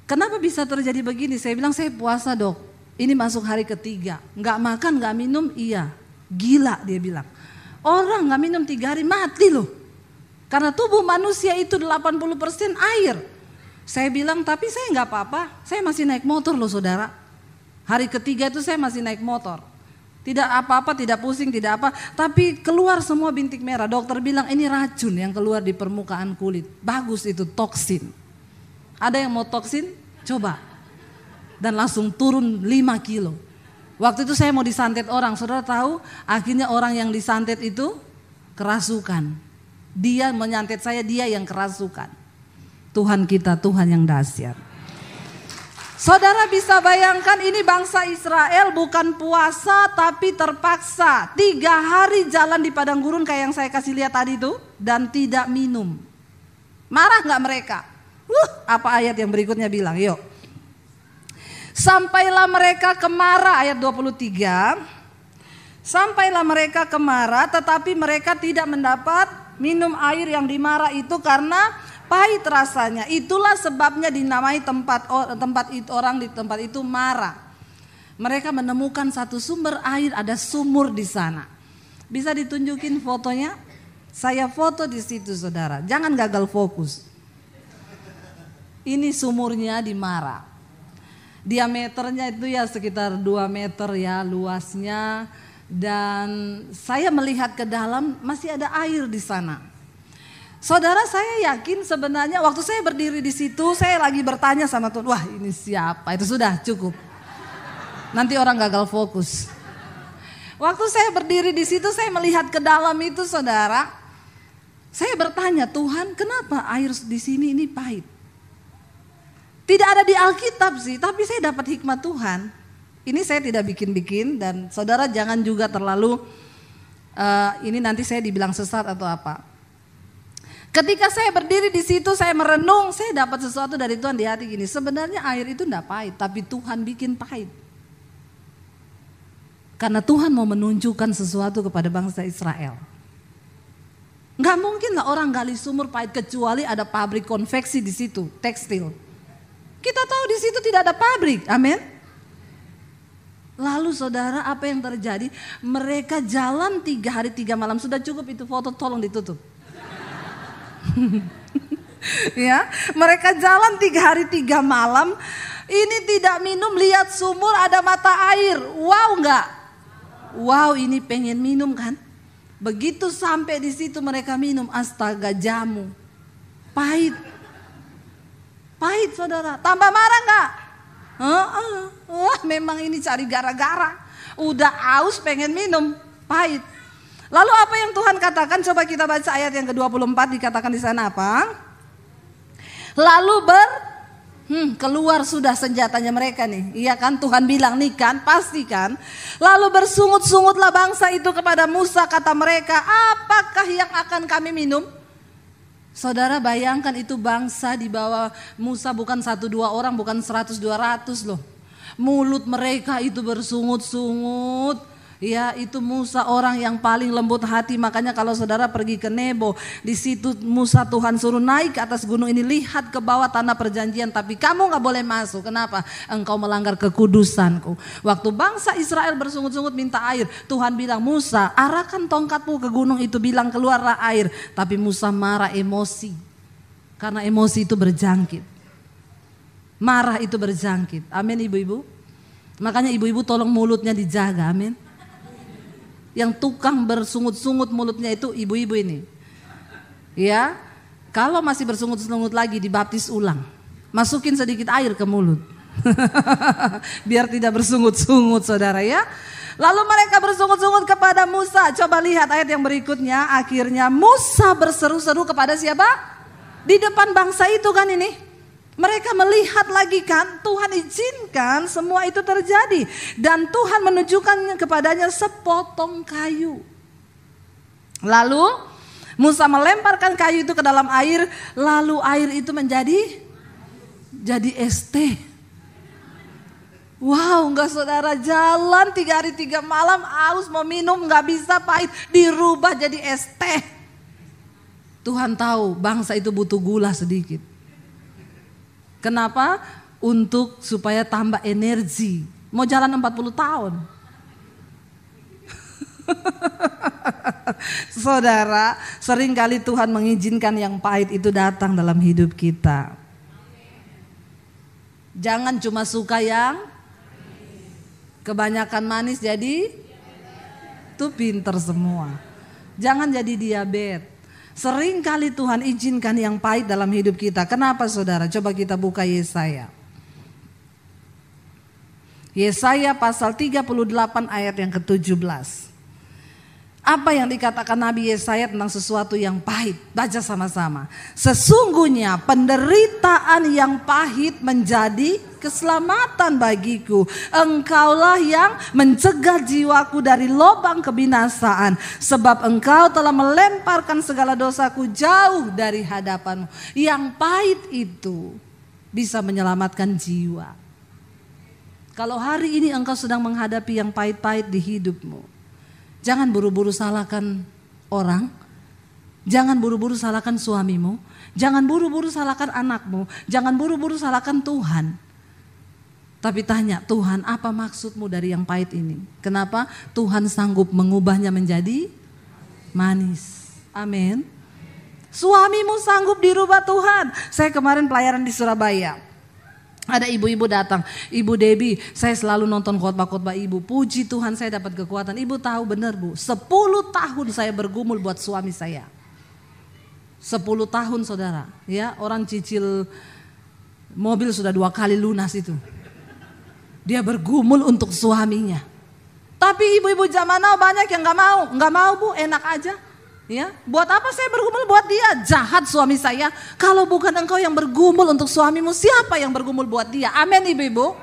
kenapa bisa terjadi begini? Saya bilang, saya puasa dok, ini masuk hari ketiga, gak makan gak minum. Iya, gila dia bilang. Orang gak minum 3 hari mati loh. Karena tubuh manusia itu 80% air. Saya bilang, tapi saya gak apa-apa, saya masih naik motor loh saudara. Hari ketiga itu saya masih naik motor. Tidak apa-apa, tidak pusing, tidak apa. Tapi keluar semua bintik merah. Dokter bilang ini racun yang keluar di permukaan kulit. Bagus itu, toksin. Ada yang mau toksin? Coba. Dan langsung turun 5 kilo. Waktu itu saya mau disantet orang. Saudara tahu akhirnya orang yang disantet itu kerasukan. Dia menyantet saya, dia yang kerasukan. Tuhan kita, Tuhan yang dahsyat. Saudara bisa bayangkan ini bangsa Israel bukan puasa tapi terpaksa. 3 hari jalan di padang gurun kayak yang saya kasih lihat tadi itu. Dan tidak minum. Marah gak mereka? Apa ayat yang berikutnya bilang? Yuk. Sampailah mereka ke Mara, ayat 23. Sampailah mereka ke Mara, tetapi mereka tidak mendapat minum air yang di Mara itu karena pahit rasanya. Itulah sebabnya dinamai tempat orang di tempat itu Mara. Mereka menemukan satu sumber air, ada sumur di sana. Bisa ditunjukin fotonya? Saya foto di situ saudara. Jangan gagal fokus. Ini sumurnya di Mara. Diameternya itu ya sekitar 2 meter ya luasnya. Dan saya melihat ke dalam masih ada air di sana. Saudara, saya yakin sebenarnya waktu saya berdiri di situ saya lagi bertanya sama Tuhan, wah ini siapa? Itu sudah cukup. Nanti orang gagal fokus. Waktu saya berdiri di situ saya melihat ke dalam itu saudara. Saya bertanya, Tuhan kenapa air di sini ini pahit? Tidak ada di Alkitab sih, tapi saya dapat hikmat Tuhan. Ini saya tidak bikin-bikin dan saudara jangan juga terlalu ini nanti saya dibilang sesat atau apa. Ketika saya berdiri di situ saya merenung, saya dapat sesuatu dari Tuhan di hati gini. Sebenarnya air itu enggak pahit, tapi Tuhan bikin pahit. Karena Tuhan mau menunjukkan sesuatu kepada bangsa Israel. Nggak mungkin lah orang gali sumur pahit kecuali ada pabrik konveksi di situ, tekstil. Kita tahu di situ tidak ada pabrik, amin. Lalu saudara, apa yang terjadi? Mereka jalan 3 hari 3 malam. Sudah cukup itu foto, tolong ditutup. Ya, mereka jalan 3 hari 3 malam. Ini tidak minum, lihat sumur ada mata air. Wow enggak? Wow, ini pengen minum kan? Begitu sampai di situ mereka minum, astaga, jamu. Pahit. Pahit saudara. Tambah marah enggak? Wah, memang ini cari gara-gara. Udah aus pengen minum, pahit. Lalu apa yang Tuhan katakan? Coba kita baca ayat yang ke-24, dikatakan di sana apa? Lalu keluar sudah senjatanya mereka nih. Iya kan, Tuhan bilang nih kan, pasti kan. Lalu bersungut-sungutlah bangsa itu kepada Musa, kata mereka, apakah yang akan kami minum? Saudara bayangkan itu bangsa di bawah Musa bukan 1-2 orang, bukan 100-200 loh. Mulut mereka itu bersungut-sungut. Ya, itu Musa orang yang paling lembut hati. Makanya kalau saudara pergi ke Nebo, di situ Musa Tuhan suruh naik ke atas gunung ini, lihat ke bawah tanah perjanjian, tapi kamu gak boleh masuk. Kenapa? Engkau melanggar kekudusanku. Waktu bangsa Israel bersungut-sungut minta air, Tuhan bilang, Musa arahkan tongkatmu ke gunung itu, bilang keluarlah air. Tapi Musa marah, emosi. Karena emosi itu berjangkit. Marah itu berjangkit. Amin ibu-ibu. Makanya ibu-ibu tolong mulutnya dijaga, amin. Yang tukang bersungut-sungut mulutnya itu ibu-ibu ini. Ya, kalau masih bersungut-sungut lagi dibaptis ulang. Masukin sedikit air ke mulut. Biar tidak bersungut-sungut saudara ya. Lalu mereka bersungut-sungut kepada Musa. Coba lihat ayat yang berikutnya. Akhirnya Musa berseru-seru kepada siapa? Di depan bangsa itu kan ini. Mereka melihat lagi kan, Tuhan izinkan semua itu terjadi. Dan Tuhan menunjukkan kepadanya sepotong kayu. Lalu Musa melemparkan kayu itu ke dalam air. Lalu air itu jadi es teh. Wow, enggak saudara, jalan 3 hari 3 malam, aus mau minum gak bisa, pahit, dirubah jadi es teh. Tuhan tahu bangsa itu butuh gula sedikit. Kenapa? Untuk supaya tambah energi. Mau jalan 40 tahun. Saudara, seringkali Tuhan mengizinkan yang pahit itu datang dalam hidup kita. Jangan cuma suka yang kebanyakan manis jadi itu pinter semua. Jangan jadi diabetes. Sering kali Tuhan izinkan yang pahit dalam hidup kita. Kenapa saudara? Coba kita buka Yesaya. Yesaya pasal 38 ayat yang ke-17. Apa yang dikatakan Nabi Yesaya tentang sesuatu yang pahit? Baca sama-sama. Sesungguhnya penderitaan yang pahit menjadi keselamatan bagiku. Engkaulah yang mencegah jiwaku dari lubang kebinasaan. Sebab engkau telah melemparkan segala dosaku jauh dari hadapanmu. Yang pahit itu bisa menyelamatkan jiwa. Kalau hari ini engkau sedang menghadapi yang pahit-pahit di hidupmu, jangan buru-buru salahkan orang. Jangan buru-buru salahkan suamimu. Jangan buru-buru salahkan anakmu. Jangan buru-buru salahkan Tuhan. Tapi tanya, Tuhan apa maksudmu dari yang pahit ini? Kenapa Tuhan sanggup mengubahnya menjadi manis? Amin. Suamimu sanggup dirubah Tuhan. Saya kemarin pelayaran di Surabaya. Ada ibu-ibu datang, Ibu Debbie, saya selalu nonton khotbah-khotbah ibu. Puji Tuhan saya dapat kekuatan. Ibu tahu benar bu, 10 tahun saya bergumul buat suami saya. 10 tahun saudara, ya orang cicil mobil sudah 2 kali lunas itu. Dia bergumul untuk suaminya. Tapi ibu-ibu zaman now banyak yang nggak mau bu, enak aja. Ya, buat apa saya bergumul buat dia? Jahat suami saya. Kalau bukan engkau yang bergumul untuk suamimu, siapa yang bergumul buat dia? Amin ibu-ibu.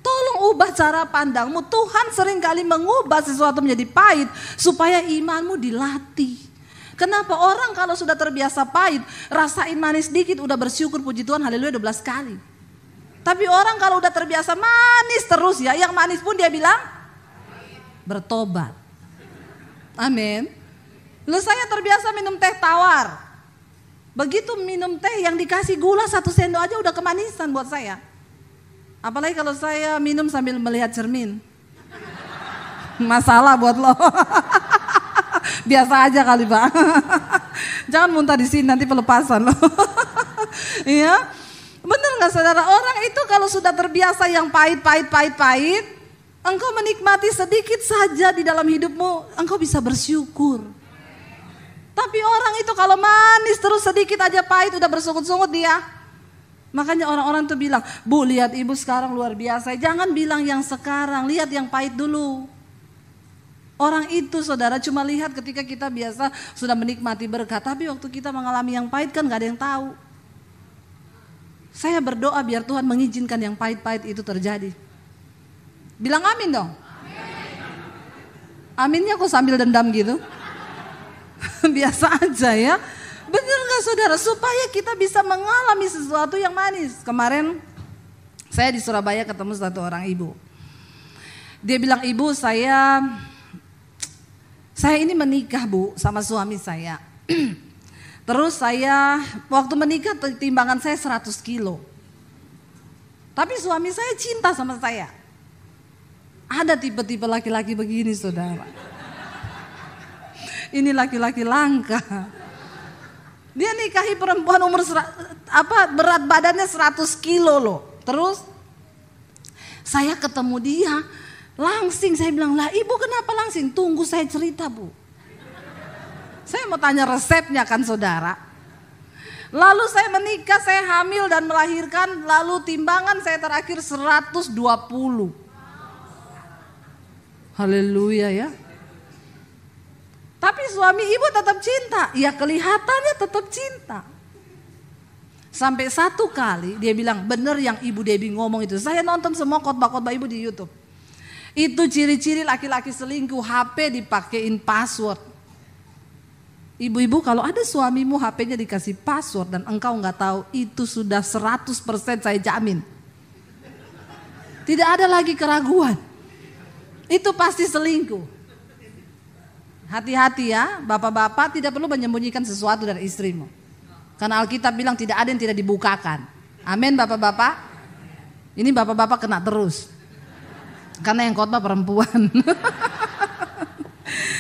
Tolong ubah cara pandangmu. Tuhan seringkali mengubah sesuatu menjadi pahit supaya imanmu dilatih. Kenapa orang kalau sudah terbiasa pahit, rasain manis dikit udah bersyukur puji Tuhan haleluya 12 kali. Tapi orang kalau udah terbiasa manis terus ya, yang manis pun dia bilang bertobat. Amin. Lu saya terbiasa minum teh tawar. Begitu minum teh yang dikasih gula 1 sendok aja udah kemanisan buat saya. Apalagi kalau saya minum sambil melihat cermin. Masalah buat lo. Biasa aja kali Pak. Jangan muntah di sini nanti pelepasan lo. Iya. Bener gak saudara? Orang itu kalau sudah terbiasa yang pahit, engkau menikmati sedikit saja di dalam hidupmu, engkau bisa bersyukur. Tapi orang itu kalau manis terus sedikit aja pahit udah bersungut-sungut dia. Makanya orang-orang tuh bilang, Bu lihat ibu sekarang luar biasa. Jangan bilang yang sekarang, lihat yang pahit dulu. Orang itu saudara cuma lihat ketika kita biasa sudah menikmati berkat. Tapi waktu kita mengalami yang pahit kan gak ada yang tahu. Saya berdoa biar Tuhan mengizinkan yang pahit-pahit itu terjadi. Bilang amin dong. Aminnya kok sambil dendam gitu. Biasa aja ya. Bener gak saudara? Supaya kita bisa mengalami sesuatu yang manis. Kemarin saya di Surabaya ketemu satu orang ibu. Dia bilang, ibu saya ini menikah Bu sama suami saya. Terus saya waktu menikah timbangan saya 100 kilo. Tapi suami saya cinta sama saya. Ada tipe-tipe laki-laki begini saudara. Ini laki-laki langka. Dia nikahi perempuan umur berat badannya 100 kilo loh. Terus saya ketemu dia langsing, saya bilang, lah ibu kenapa langsing? Tunggu saya cerita Bu. Saya mau tanya resepnya kan saudara. Lalu saya menikah, saya hamil dan melahirkan, lalu timbangan saya terakhir 120. Haleluya ya. Tapi suami ibu tetap cinta, ya kelihatannya tetap cinta. Sampai satu kali dia bilang, bener yang Ibu Debbie ngomong itu. Saya nonton semua khotbah-khotbah ibu di YouTube. Itu ciri-ciri laki-laki selingkuh, HP dipakein password. Ibu-ibu kalau ada suamimu HP-nya dikasih password dan engkau nggak tahu, itu sudah 100% saya jamin. Tidak ada lagi keraguan. Itu pasti selingkuh. Hati-hati ya, bapak-bapak tidak perlu menyembunyikan sesuatu dari istrimu. Karena Alkitab bilang tidak ada yang tidak dibukakan. Amin bapak-bapak. Ini bapak-bapak kena terus. Karena yang khotbah perempuan.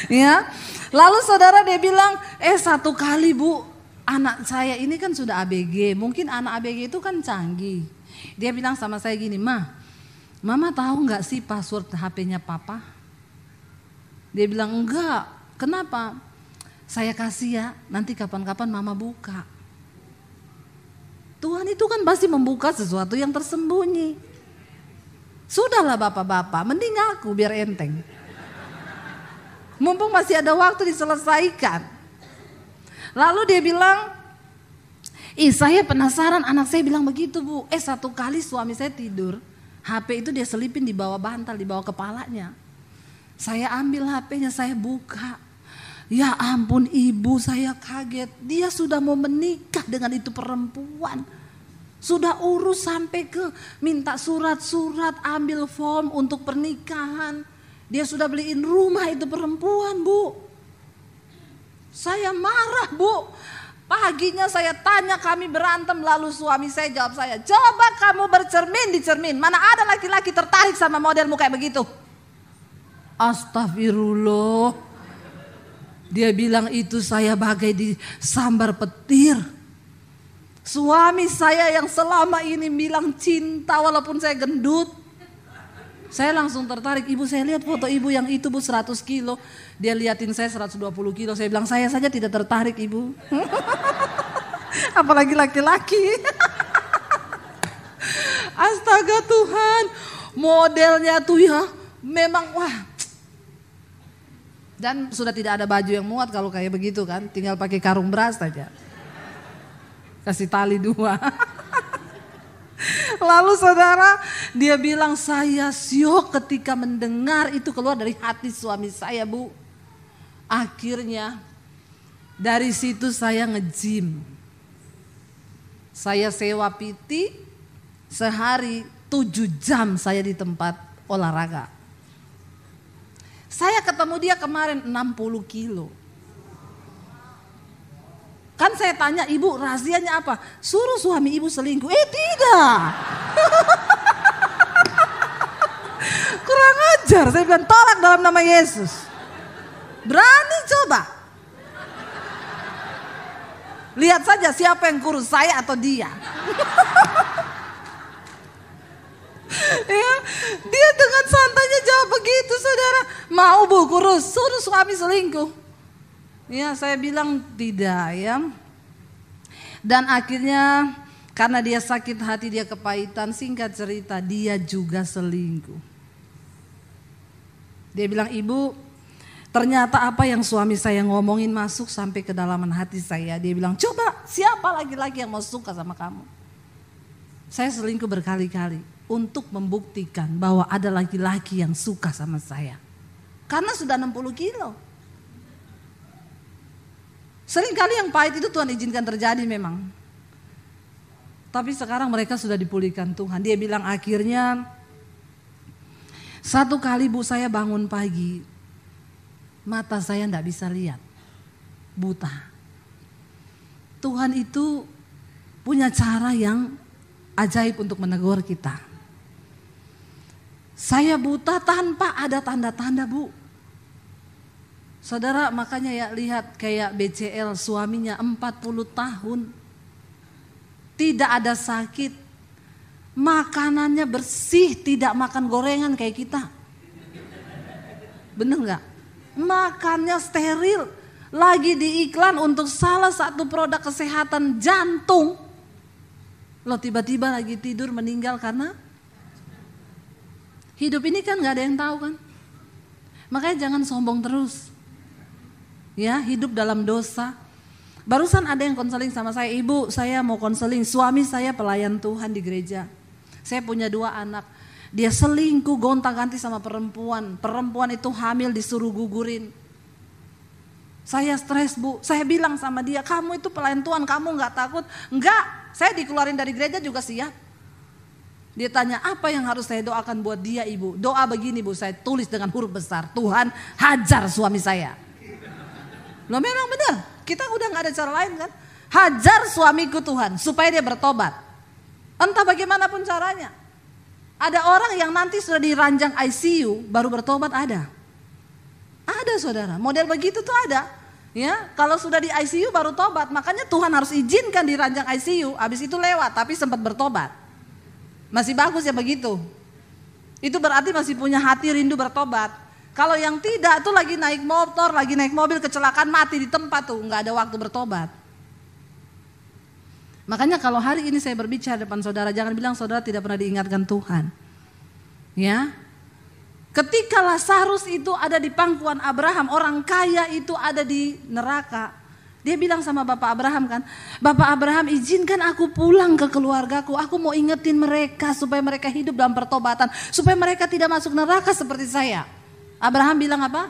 Ya. Lalu saudara dia bilang, satu kali Bu, anak saya ini kan sudah ABG. Mungkin anak ABG itu kan canggih. Dia bilang sama saya gini, Mama tahu gak sih password HP-nya Papa? Dia bilang enggak. Kenapa? Saya kasih ya, nanti kapan-kapan Mama buka. Tuhan itu kan pasti membuka sesuatu yang tersembunyi. Sudahlah bapak-bapak, mending aku biar enteng. Mumpung masih ada waktu diselesaikan. Lalu dia bilang, saya penasaran, anak saya bilang begitu Bu. Satu kali suami saya tidur, HP itu dia selipin di bawah bantal, di bawah kepalanya. Saya ambil HP-nya, saya buka. Ya ampun ibu, saya kaget. Dia sudah mau menikah dengan itu perempuan. Sudah urus sampai ke minta surat-surat, ambil form untuk pernikahan. Dia sudah beliin rumah itu perempuan Bu. Saya marah Bu. Paginya saya tanya, kami berantem, lalu suami saya jawab saya, coba kamu bercermin di cermin. Mana ada laki-laki tertarik sama modelmu kayak begitu? Astagfirullah. Dia bilang itu saya bagai disambar petir. Suami saya yang selama ini bilang cinta walaupun saya gendut. Saya langsung tertarik. Ibu saya lihat foto ibu yang itu Bu 100 kilo. Dia liatin saya 120 kilo. Saya bilang saya saja tidak tertarik ibu. Apalagi laki-laki. Astaga Tuhan. Modelnya tuh ya memang wah. Dan sudah tidak ada baju yang muat kalau kayak begitu kan. Tinggal pakai karung beras saja. Kasih tali 2. Lalu saudara dia bilang saya syok ketika mendengar itu keluar dari hati suami saya Bu. Akhirnya dari situ saya nge-gym. Saya sewa PT sehari 7 jam saya di tempat olahraga. Saya ketemu dia kemarin 60 kilo. Kan saya tanya, ibu rahasianya apa? Suruh suami ibu selingkuh. Tidak. Kurang ajar. Saya bilang tolak dalam nama Yesus. Berani coba. Lihat saja siapa yang kurus, saya atau dia. Ya, dia dengan santainya jawab begitu, saudara. Mau bu kurus, suruh suami selingkuh. Ya, saya bilang tidak ya. Dan akhirnya karena dia sakit hati, dia kepahitan, singkat cerita dia juga selingkuh. Dia bilang, ibu, ternyata apa yang suami saya ngomongin masuk sampai ke dalaman hati saya. Dia bilang, coba siapa laki-laki yang mau suka sama kamu? Saya selingkuh berkali-kali untuk membuktikan bahwa ada laki-laki yang suka sama saya. Karena sudah 60 kilo. Seringkali yang pahit itu Tuhan izinkan terjadi memang. Tapi sekarang mereka sudah dipulihkan Tuhan. Dia bilang akhirnya, satu kali bu saya bangun pagi, mata saya tidak bisa lihat, buta. Tuhan itu punya cara yang ajaib untuk menegur kita. Saya buta tanpa ada tanda-tanda bu. Saudara, makanya ya lihat kayak BCL, suaminya 40 tahun. Tidak ada sakit. Makanannya bersih, tidak makan gorengan kayak kita. Bener gak? Makannya steril. Lagi di iklan untuk salah satu produk kesehatan jantung. Loh, tiba-tiba lagi tidur meninggal karena hidup ini kan gak ada yang tahu kan. Makanya jangan sombong terus. Ya, hidup dalam dosa. Barusan ada yang konseling sama saya, ibu saya mau konseling, suami saya pelayan Tuhan di gereja. Saya punya 2 anak, dia selingkuh gonta-ganti sama perempuan. Perempuan itu hamil disuruh gugurin. Saya stres bu, saya bilang sama dia, kamu itu pelayan Tuhan, kamu gak takut? Enggak, saya dikeluarin dari gereja juga siap. Dia tanya, apa yang harus saya doakan buat dia ibu? Doa begini bu, saya tulis dengan huruf besar, Tuhan hajar suami saya. Loh memang benar, kita udah gak ada cara lain kan. Hajar suamiku Tuhan supaya dia bertobat. Entah bagaimanapun caranya. Ada orang yang nanti sudah di ranjang ICU baru bertobat ada. Ada saudara, model begitu tuh ada. Ya, kalau sudah di ICU baru tobat, makanya Tuhan harus izinkan di ranjang ICU, habis itu lewat tapi sempat bertobat. Masih bagus ya begitu. Itu berarti masih punya hati rindu bertobat. Kalau yang tidak tuh lagi naik motor, lagi naik mobil kecelakaan mati di tempat tuh, nggak ada waktu bertobat. Makanya kalau hari ini saya berbicara depan saudara, jangan bilang saudara tidak pernah diingatkan Tuhan. Ya, ketika Lazarus itu ada di pangkuan Abraham, orang kaya itu ada di neraka. Dia bilang sama Bapak Abraham kan, Bapak Abraham izinkan aku pulang ke keluargaku, aku mau ingetin mereka supaya mereka hidup dalam pertobatan, supaya mereka tidak masuk neraka seperti saya. Abraham bilang apa?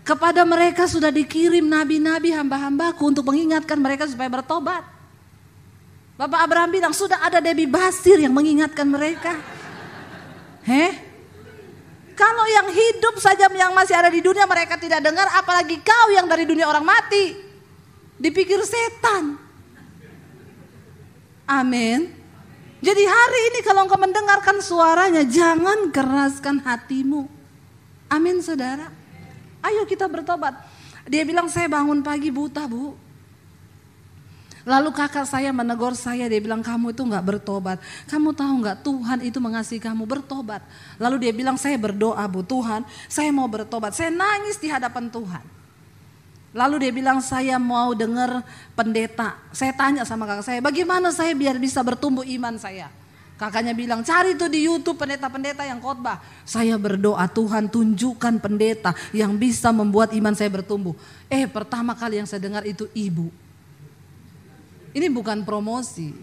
Kepada mereka sudah dikirim nabi-nabi hamba-hambaku untuk mengingatkan mereka supaya bertobat. Bapak Abraham bilang sudah ada Debbie Basir yang mengingatkan mereka. Kalau yang hidup saja yang masih ada di dunia mereka tidak dengar, apalagi kau yang dari dunia orang mati. Dipikir setan. Amin. Jadi hari ini kalau engkau mendengarkan suaranya, jangan keraskan hatimu. Amin saudara. Ayo kita bertobat. Dia bilang saya bangun pagi buta bu. Lalu kakak saya menegur saya, dia bilang kamu itu gak bertobat. Kamu tahu gak Tuhan itu mengasihi kamu, bertobat. Lalu dia bilang saya berdoa bu, Tuhan saya mau bertobat. Saya nangis di hadapan Tuhan. Lalu dia bilang saya mau dengar pendeta. Saya tanya sama kakak saya, bagaimana saya biar bisa bertumbuh iman saya. Kakaknya bilang cari tuh di YouTube pendeta-pendeta yang khotbah. Saya berdoa Tuhan tunjukkan pendeta yang bisa membuat iman saya bertumbuh. Pertama kali yang saya dengar itu ibu. Ini bukan promosi.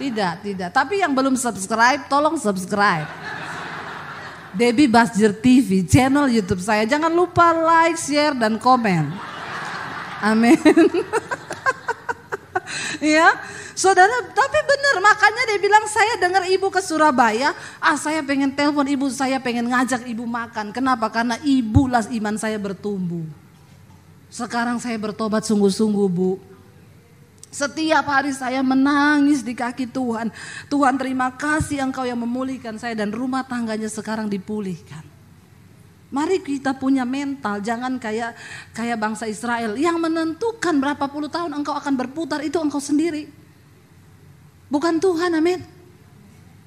Tidak. Tapi yang belum subscribe tolong subscribe. Debbie Basir TV channel YouTube saya. Jangan lupa like, share dan komen. Amin. Ya. Saudara, tapi benar, makanya dia bilang saya dengar ibu ke Surabaya, saya pengen telepon ibu, saya pengen ngajak ibu makan. Kenapa? Karena ibulah iman saya bertumbuh. Sekarang saya bertobat sungguh-sungguh, Bu. Setiap hari saya menangis di kaki Tuhan. Tuhan, terima kasih Engkau yang memulihkan saya dan rumah tangganya sekarang dipulihkan. Mari kita punya mental, jangan kayak bangsa Israel yang menentukan berapa puluh tahun engkau akan berputar, itu engkau sendiri. Bukan Tuhan, amin.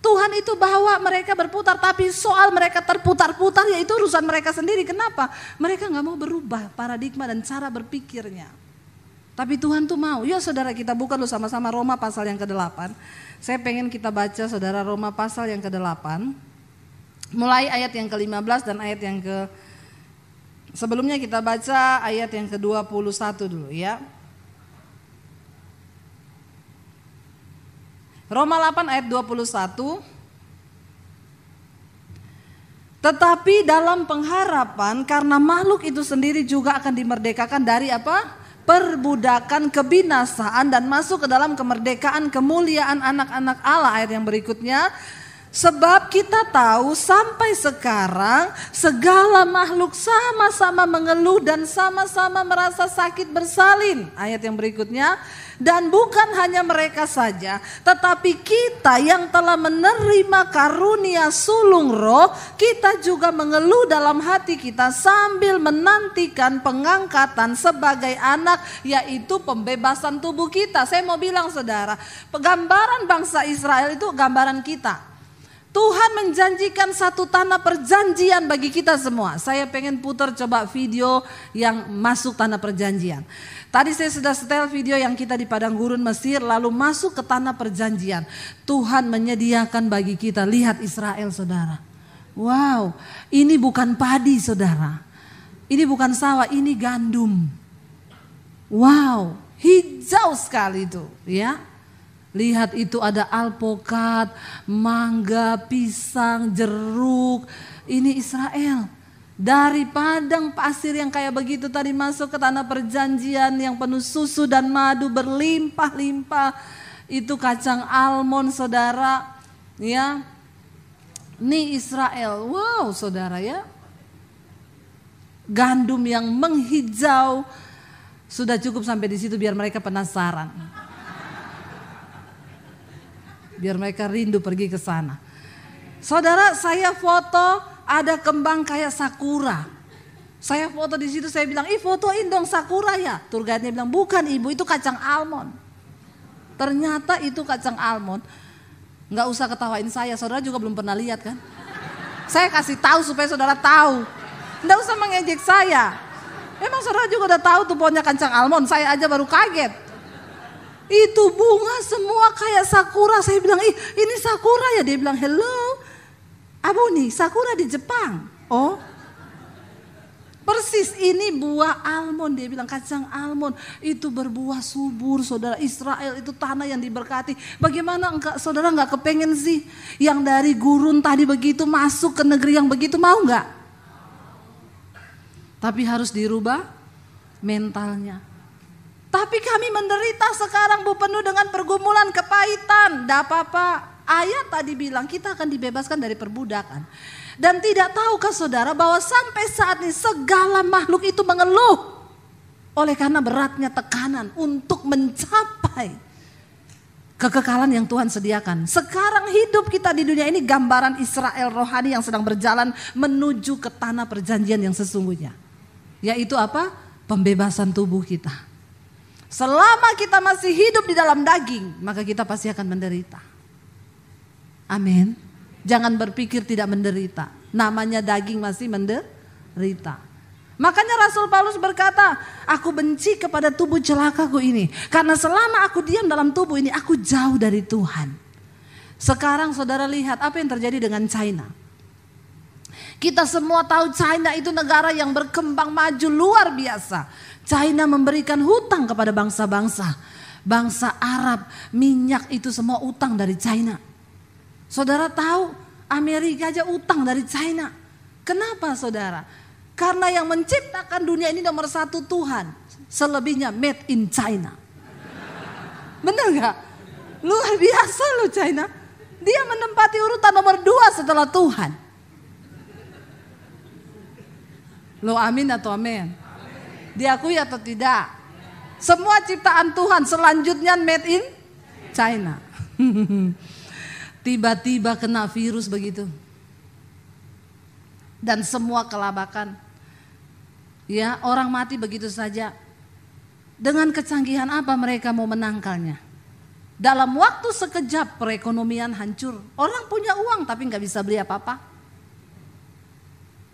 Tuhan itu bawa mereka berputar, tapi soal mereka terputar-putar ya itu urusan mereka sendiri. Kenapa? Mereka gak mau berubah paradigma dan cara berpikirnya. Tapi Tuhan tuh mau. Ya saudara, kita buka dulu sama-sama Roma pasal yang ke-8. Saya pengen kita baca saudara Roma pasal yang ke-8. Mulai ayat yang ke-15 dan ayat yang sebelumnya kita baca ayat yang ke-21 dulu ya. Roma 8 ayat 21. Tetapi dalam pengharapan karena makhluk itu sendiri juga akan dimerdekakan dari apa? Perbudakan kebinasaan dan masuk ke dalam kemerdekaan kemuliaan anak-anak Allah. Ayat yang berikutnya, sebab kita tahu sampai sekarang segala makhluk sama-sama mengeluh dan sama-sama merasa sakit bersalin. Ayat yang berikutnya, dan bukan hanya mereka saja, tetapi kita yang telah menerima karunia sulung roh, kita juga mengeluh dalam hati kita sambil menantikan pengangkatan sebagai anak, yaitu pembebasan tubuh kita. Saya mau bilang saudara, gambaran bangsa Israel itu gambaran kita. Tuhan menjanjikan satu tanah perjanjian bagi kita semua. Saya pengen putar coba video yang masuk tanah perjanjian. Tadi saya sudah setel video yang kita di padang gurun Mesir lalu masuk ke tanah perjanjian. Tuhan menyediakan bagi kita, lihat Israel saudara. Wow, ini bukan padi saudara. Ini bukan sawah, ini gandum. Wow, hijau sekali itu ya. Lihat itu ada alpukat, mangga, pisang, jeruk. Ini Israel. Dari padang pasir yang kayak begitu tadi masuk ke tanah perjanjian yang penuh susu dan madu berlimpah-limpah. Itu kacang almond saudara. Ya. Ini Israel. Wow saudara ya. Gandum yang menghijau. Sudah cukup sampai di situ biar mereka penasaran. Biar mereka rindu pergi ke sana. Saudara, saya foto ada kembang kayak sakura. Saya foto di situ, saya bilang, fotoin dong sakura ya. Tour guide-nya bilang, bukan ibu, itu kacang almond. Ternyata itu kacang almond. Nggak usah ketawain saya, saudara juga belum pernah lihat kan. Saya kasih tahu supaya saudara tahu. Nggak usah mengejek saya. Emang saudara juga udah tahu tuh pohonnya kacang almond, saya aja baru kaget. Itu bunga semua kayak sakura. Saya bilang, ini sakura ya. Dia bilang, hello. Abu nih, sakura di Jepang. Oh, persis ini buah almond. Dia bilang kacang almond. Itu berbuah subur saudara. Israel itu tanah yang diberkati. Bagaimana saudara gak kepengen sih yang dari gurun tadi begitu masuk ke negeri yang begitu, mau gak? Tapi harus dirubah mentalnya. Tapi kami menderita sekarang Bu, penuh dengan pergumulan, kepahitan. Tidak apa-apa. Ayat tadi bilang kita akan dibebaskan dari perbudakan. Dan tidak tahukah saudara bahwa sampai saat ini segala makhluk itu mengeluh. Oleh karena beratnya tekanan untuk mencapai kekekalan yang Tuhan sediakan. Sekarang hidup kita di dunia ini gambaran Israel rohani yang sedang berjalan menuju ke tanah perjanjian yang sesungguhnya. Yaitu apa? Pembebasan tubuh kita. Selama kita masih hidup di dalam daging, maka kita pasti akan menderita. Amin. Jangan berpikir tidak menderita. Namanya daging masih menderita. Makanya Rasul Paulus berkata, aku benci kepada tubuh celakaku ini. Karena selama aku diam dalam tubuh ini, aku jauh dari Tuhan. Sekarang saudara lihat apa yang terjadi dengan China. Kita semua tahu China itu negara yang berkembang maju luar biasa. China memberikan hutang kepada bangsa-bangsa. Bangsa Arab, minyak itu semua utang dari China. Saudara tahu Amerika aja utang dari China. Kenapa saudara? Karena yang menciptakan dunia ini nomor satu Tuhan. Selebihnya made in China. Benar gak? Luar biasa loh China. Dia menempati urutan nomor 2 setelah Tuhan. Lo amin atau amin? Diakui atau tidak? Semua ciptaan Tuhan selanjutnya made in China. Tiba-tiba kena virus begitu. Dan semua kelabakan. Ya, orang mati begitu saja. Dengan kecanggihan apa mereka mau menangkalnya? Dalam waktu sekejap perekonomian hancur. Orang punya uang tapi gak bisa beli apa-apa.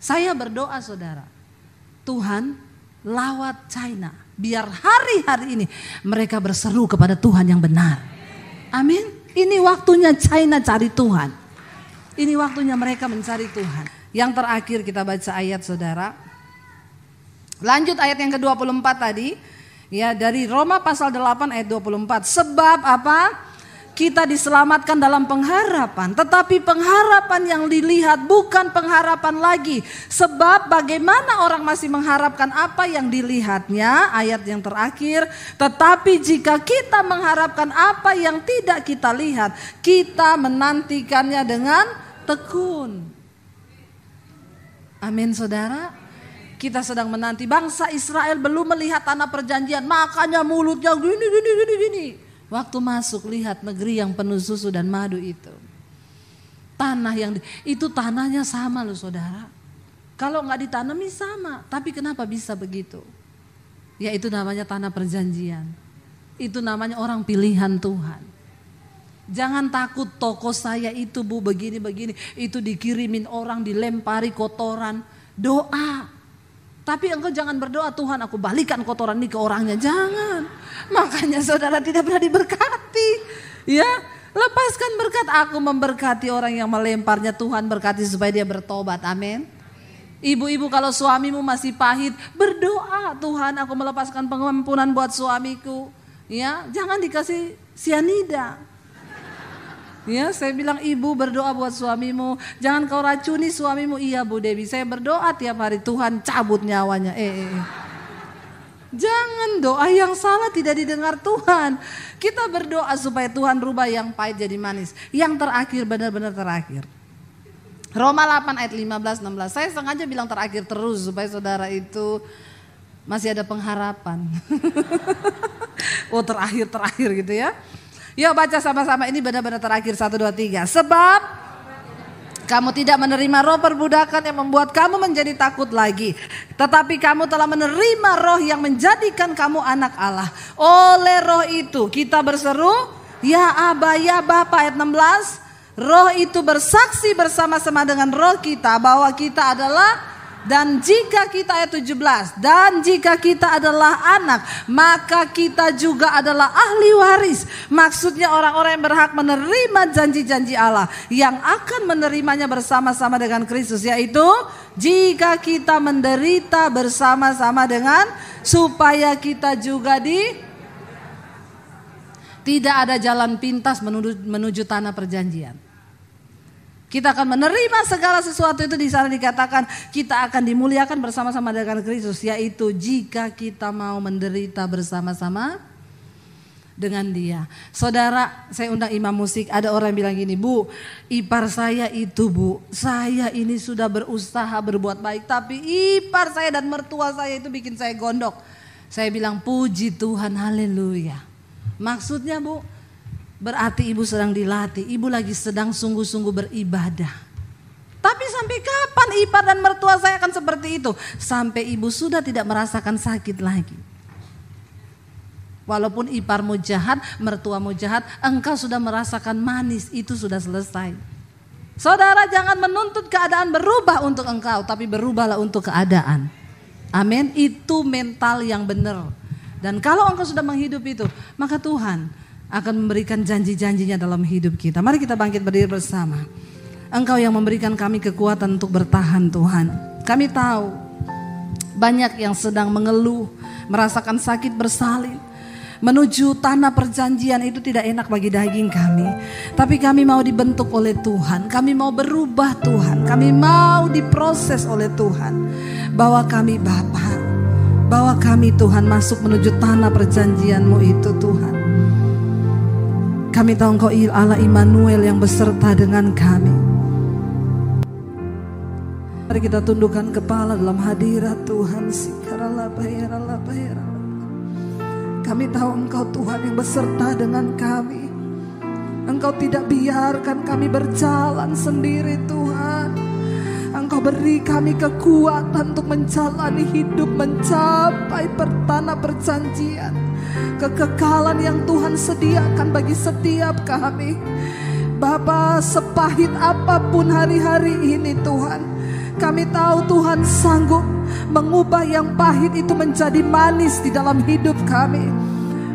Saya berdoa saudara, Tuhan lawat China. Biar hari-hari ini mereka berseru kepada Tuhan yang benar. Amin. Ini waktunya China cari Tuhan. Ini waktunya mereka mencari Tuhan. Yang terakhir kita baca ayat saudara. Lanjut ayat yang ke-24 tadi. Ya, dari Roma pasal 8 ayat 24. Sebab apa? Kita diselamatkan dalam pengharapan. Tetapi pengharapan yang dilihat bukan pengharapan lagi. Sebab bagaimana orang masih mengharapkan apa yang dilihatnya. Ayat yang terakhir. Tetapi jika kita mengharapkan apa yang tidak kita lihat, kita menantikannya dengan tekun. Amin saudara. Kita sedang menanti. Bangsa Israel belum melihat tanah perjanjian, makanya mulutnya gini. Waktu masuk lihat negeri yang penuh susu dan madu itu. Tanah yang itu tanahnya sama loh saudara. Kalau nggak ditanami sama, tapi kenapa bisa begitu? Ya itu namanya tanah perjanjian. Itu namanya orang pilihan Tuhan. Jangan takut toko saya itu bu begini-begini, itu dikirimin orang, dilempari kotoran. Doa. Tapi engkau jangan berdoa, Tuhan aku balikan kotoran ini ke orangnya. Jangan. Makanya saudara tidak pernah diberkati. Ya, lepaskan berkat. Aku memberkati orang yang melemparnya, Tuhan berkati supaya dia bertobat. Amin. Ibu-ibu kalau suamimu masih pahit, berdoa, Tuhan aku melepaskan pengampunan buat suamiku. Ya, jangan dikasih sianida. Ya, saya bilang ibu berdoa buat suamimu, jangan kau racuni suamimu. Iya Bu Dewi, saya berdoa tiap hari, Tuhan cabut nyawanya. Jangan, doa yang salah tidak didengar Tuhan. Kita berdoa supaya Tuhan rubah yang pahit jadi manis. Yang terakhir, benar-benar terakhir. Roma 8 ayat 15-16. Saya sengaja bilang terakhir terus supaya saudara itu masih ada pengharapan. Oh terakhir gitu ya. Yuk baca sama-sama, ini benar-benar terakhir. 1, 2, 3. Sebab kamu tidak menerima roh perbudakan yang membuat kamu menjadi takut lagi. Tetapi kamu telah menerima roh yang menjadikan kamu anak Allah. Oleh roh itu kita berseru, ya Aba, ya Bapa. Ayat 16. Roh itu bersaksi bersama-sama dengan roh kita bahwa kita adalah, dan jika kita, ayat 17, dan jika kita adalah anak, maka kita juga adalah ahli waris. Maksudnya orang-orang yang berhak menerima janji-janji Allah, yang akan menerimanya bersama-sama dengan Kristus, yaitu jika kita menderita bersama-sama dengan, supaya kita juga tidak ada jalan pintas menuju tanah perjanjian. Kita akan menerima segala sesuatu itu. Di sana dikatakan kita akan dimuliakan bersama-sama dengan Kristus, yaitu jika kita mau menderita bersama-sama dengan Dia. Saudara, saya undang imam musik. Ada orang bilang gini, Bu, ipar saya itu Bu, saya ini sudah berusaha berbuat baik, tapi ipar saya dan mertua saya itu bikin saya gondok. Saya bilang puji Tuhan, haleluya. Maksudnya Bu, berarti ibu sedang dilatih, ibu lagi sedang sungguh-sungguh beribadah. Tapi sampai kapan ipar dan mertua saya akan seperti itu? Sampai ibu sudah tidak merasakan sakit lagi. Walaupun iparmu jahat, mertuamu jahat, engkau sudah merasakan manis, itu sudah selesai. Saudara, jangan menuntut keadaan berubah untuk engkau, tapi berubahlah untuk keadaan. Amin, itu mental yang benar. Dan kalau engkau sudah menghidup itu, maka Tuhan akan memberikan janji-janjinya dalam hidup kita. Mari kita bangkit berdiri bersama. Engkau yang memberikan kami kekuatan untuk bertahan Tuhan. Kami tahu banyak yang sedang mengeluh, merasakan sakit bersalin. Menuju tanah perjanjian itu tidak enak bagi daging kami. Tapi kami mau dibentuk oleh Tuhan. Kami mau berubah Tuhan. Kami mau diproses oleh Tuhan. Bawa kami Bapa. Bawa kami Tuhan masuk menuju tanah perjanjian-Mu itu Tuhan. Kami tahu Engkau Allah Immanuel yang beserta dengan kami. Mari kita tundukkan kepala dalam hadirat Tuhan. Kami tahu Engkau Tuhan yang beserta dengan kami. Engkau tidak biarkan kami berjalan sendiri Tuhan. Engkau beri kami kekuatan untuk menjalani hidup, mencapai tanah perjanjian, kekekalan yang Tuhan sediakan bagi setiap kami. Bapa, sepahit apapun hari-hari ini Tuhan, kami tahu Tuhan sanggup mengubah yang pahit itu menjadi manis di dalam hidup kami.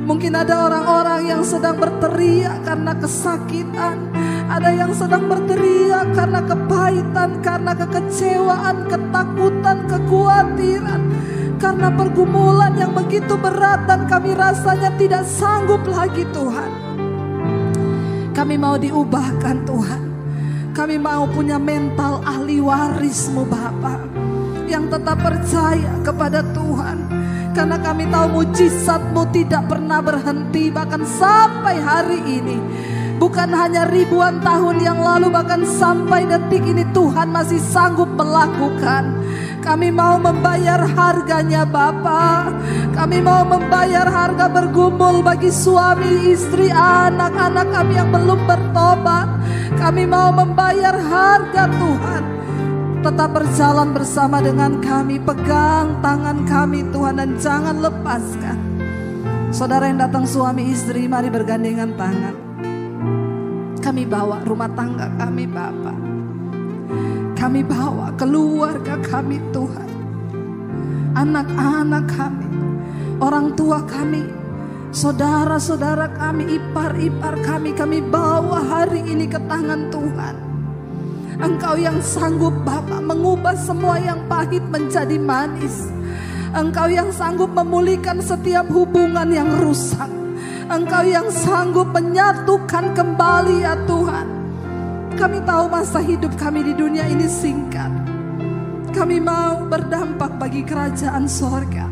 Mungkin ada orang-orang yang sedang berteriak karena kesakitan, ada yang sedang berteriak karena kepahitan, karena kekecewaan, ketakutan, kekhawatiran, karena pergumulan yang begitu berat dan kami rasanya tidak sanggup lagi Tuhan. Kami mau diubahkan Tuhan. Kami mau punya mental ahli waris-Mu Bapa, yang tetap percaya kepada Tuhan. Karena kami tahu mujizat-Mu tidak pernah berhenti, bahkan sampai hari ini. Bukan hanya ribuan tahun yang lalu, bahkan sampai detik ini Tuhan masih sanggup melakukan. Kami mau membayar harganya Bapa. Kami mau membayar harga bergumul bagi suami, istri, anak-anak kami yang belum bertobat. Kami mau membayar harga Tuhan. Tetap berjalan bersama dengan kami, pegang tangan kami Tuhan dan jangan lepaskan. Saudara yang datang suami istri, mari bergandengan tangan. Kami bawa rumah tangga kami Bapa. Kami bawa keluarga kami Tuhan. Anak-anak kami, orang tua kami, saudara-saudara kami, ipar-ipar kami bawa hari ini ke tangan Tuhan. Engkau yang sanggup Bapa mengubah semua yang pahit menjadi manis. Engkau yang sanggup memulihkan setiap hubungan yang rusak. Engkau yang sanggup menyatukan kembali ya Tuhan. Kami tahu masa hidup kami di dunia ini singkat. Kami mau berdampak bagi kerajaan sorga.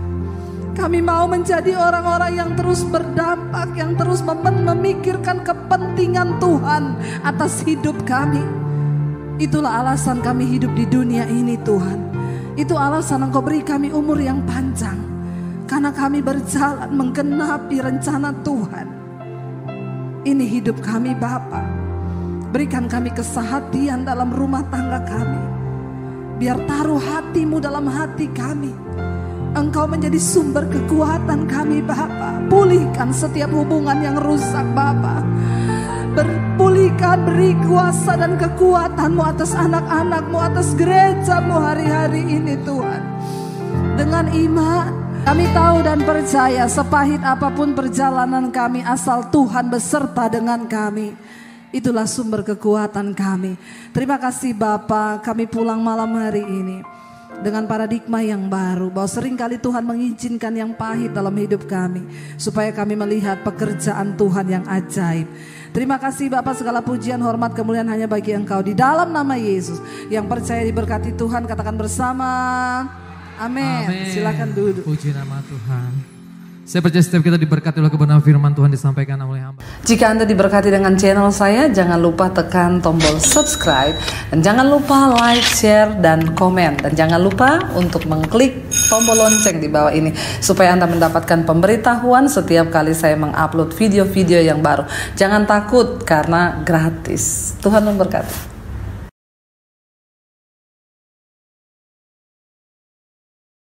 Kami mau menjadi orang-orang yang terus berdampak, yang terus memikirkan kepentingan Tuhan atas hidup kami. Itulah alasan kami hidup di dunia ini Tuhan. Itu alasan Engkau beri kami umur yang panjang. Karena kami berjalan menggenapi rencana Tuhan. Ini hidup kami Bapa. Berikan kami kesehatan dalam rumah tangga kami. Biar taruh hati-Mu dalam hati kami. Engkau menjadi sumber kekuatan kami Bapa. Pulihkan setiap hubungan yang rusak Bapa. Berpulihkan, beri kuasa dan kekuatan-Mu atas anak-anak-Mu, atas gereja-Mu hari-hari ini Tuhan. Dengan iman kami tahu dan percaya, sepahit apapun perjalanan kami, asal Tuhan beserta dengan kami, itulah sumber kekuatan kami. Terima kasih Bapa, kami pulang malam hari ini dengan paradigma yang baru, bahwa seringkali Tuhan mengizinkan yang pahit dalam hidup kami, supaya kami melihat pekerjaan Tuhan yang ajaib. Terima kasih Bapak, segala pujian, hormat, kemuliaan hanya bagi Engkau. Di dalam nama Yesus, yang percaya diberkati Tuhan, katakan bersama, amin. Silakan duduk. Puji nama Tuhan. Saya percaya setiap kita diberkati oleh kebenaran firman Tuhan disampaikan oleh hamba. Jika Anda diberkati dengan channel saya, jangan lupa tekan tombol subscribe. Dan jangan lupa like, share, dan komen. Dan jangan lupa untuk mengklik tombol lonceng di bawah ini, supaya Anda mendapatkan pemberitahuan setiap kali saya mengupload video-video yang baru. Jangan takut karena gratis. Tuhan memberkati.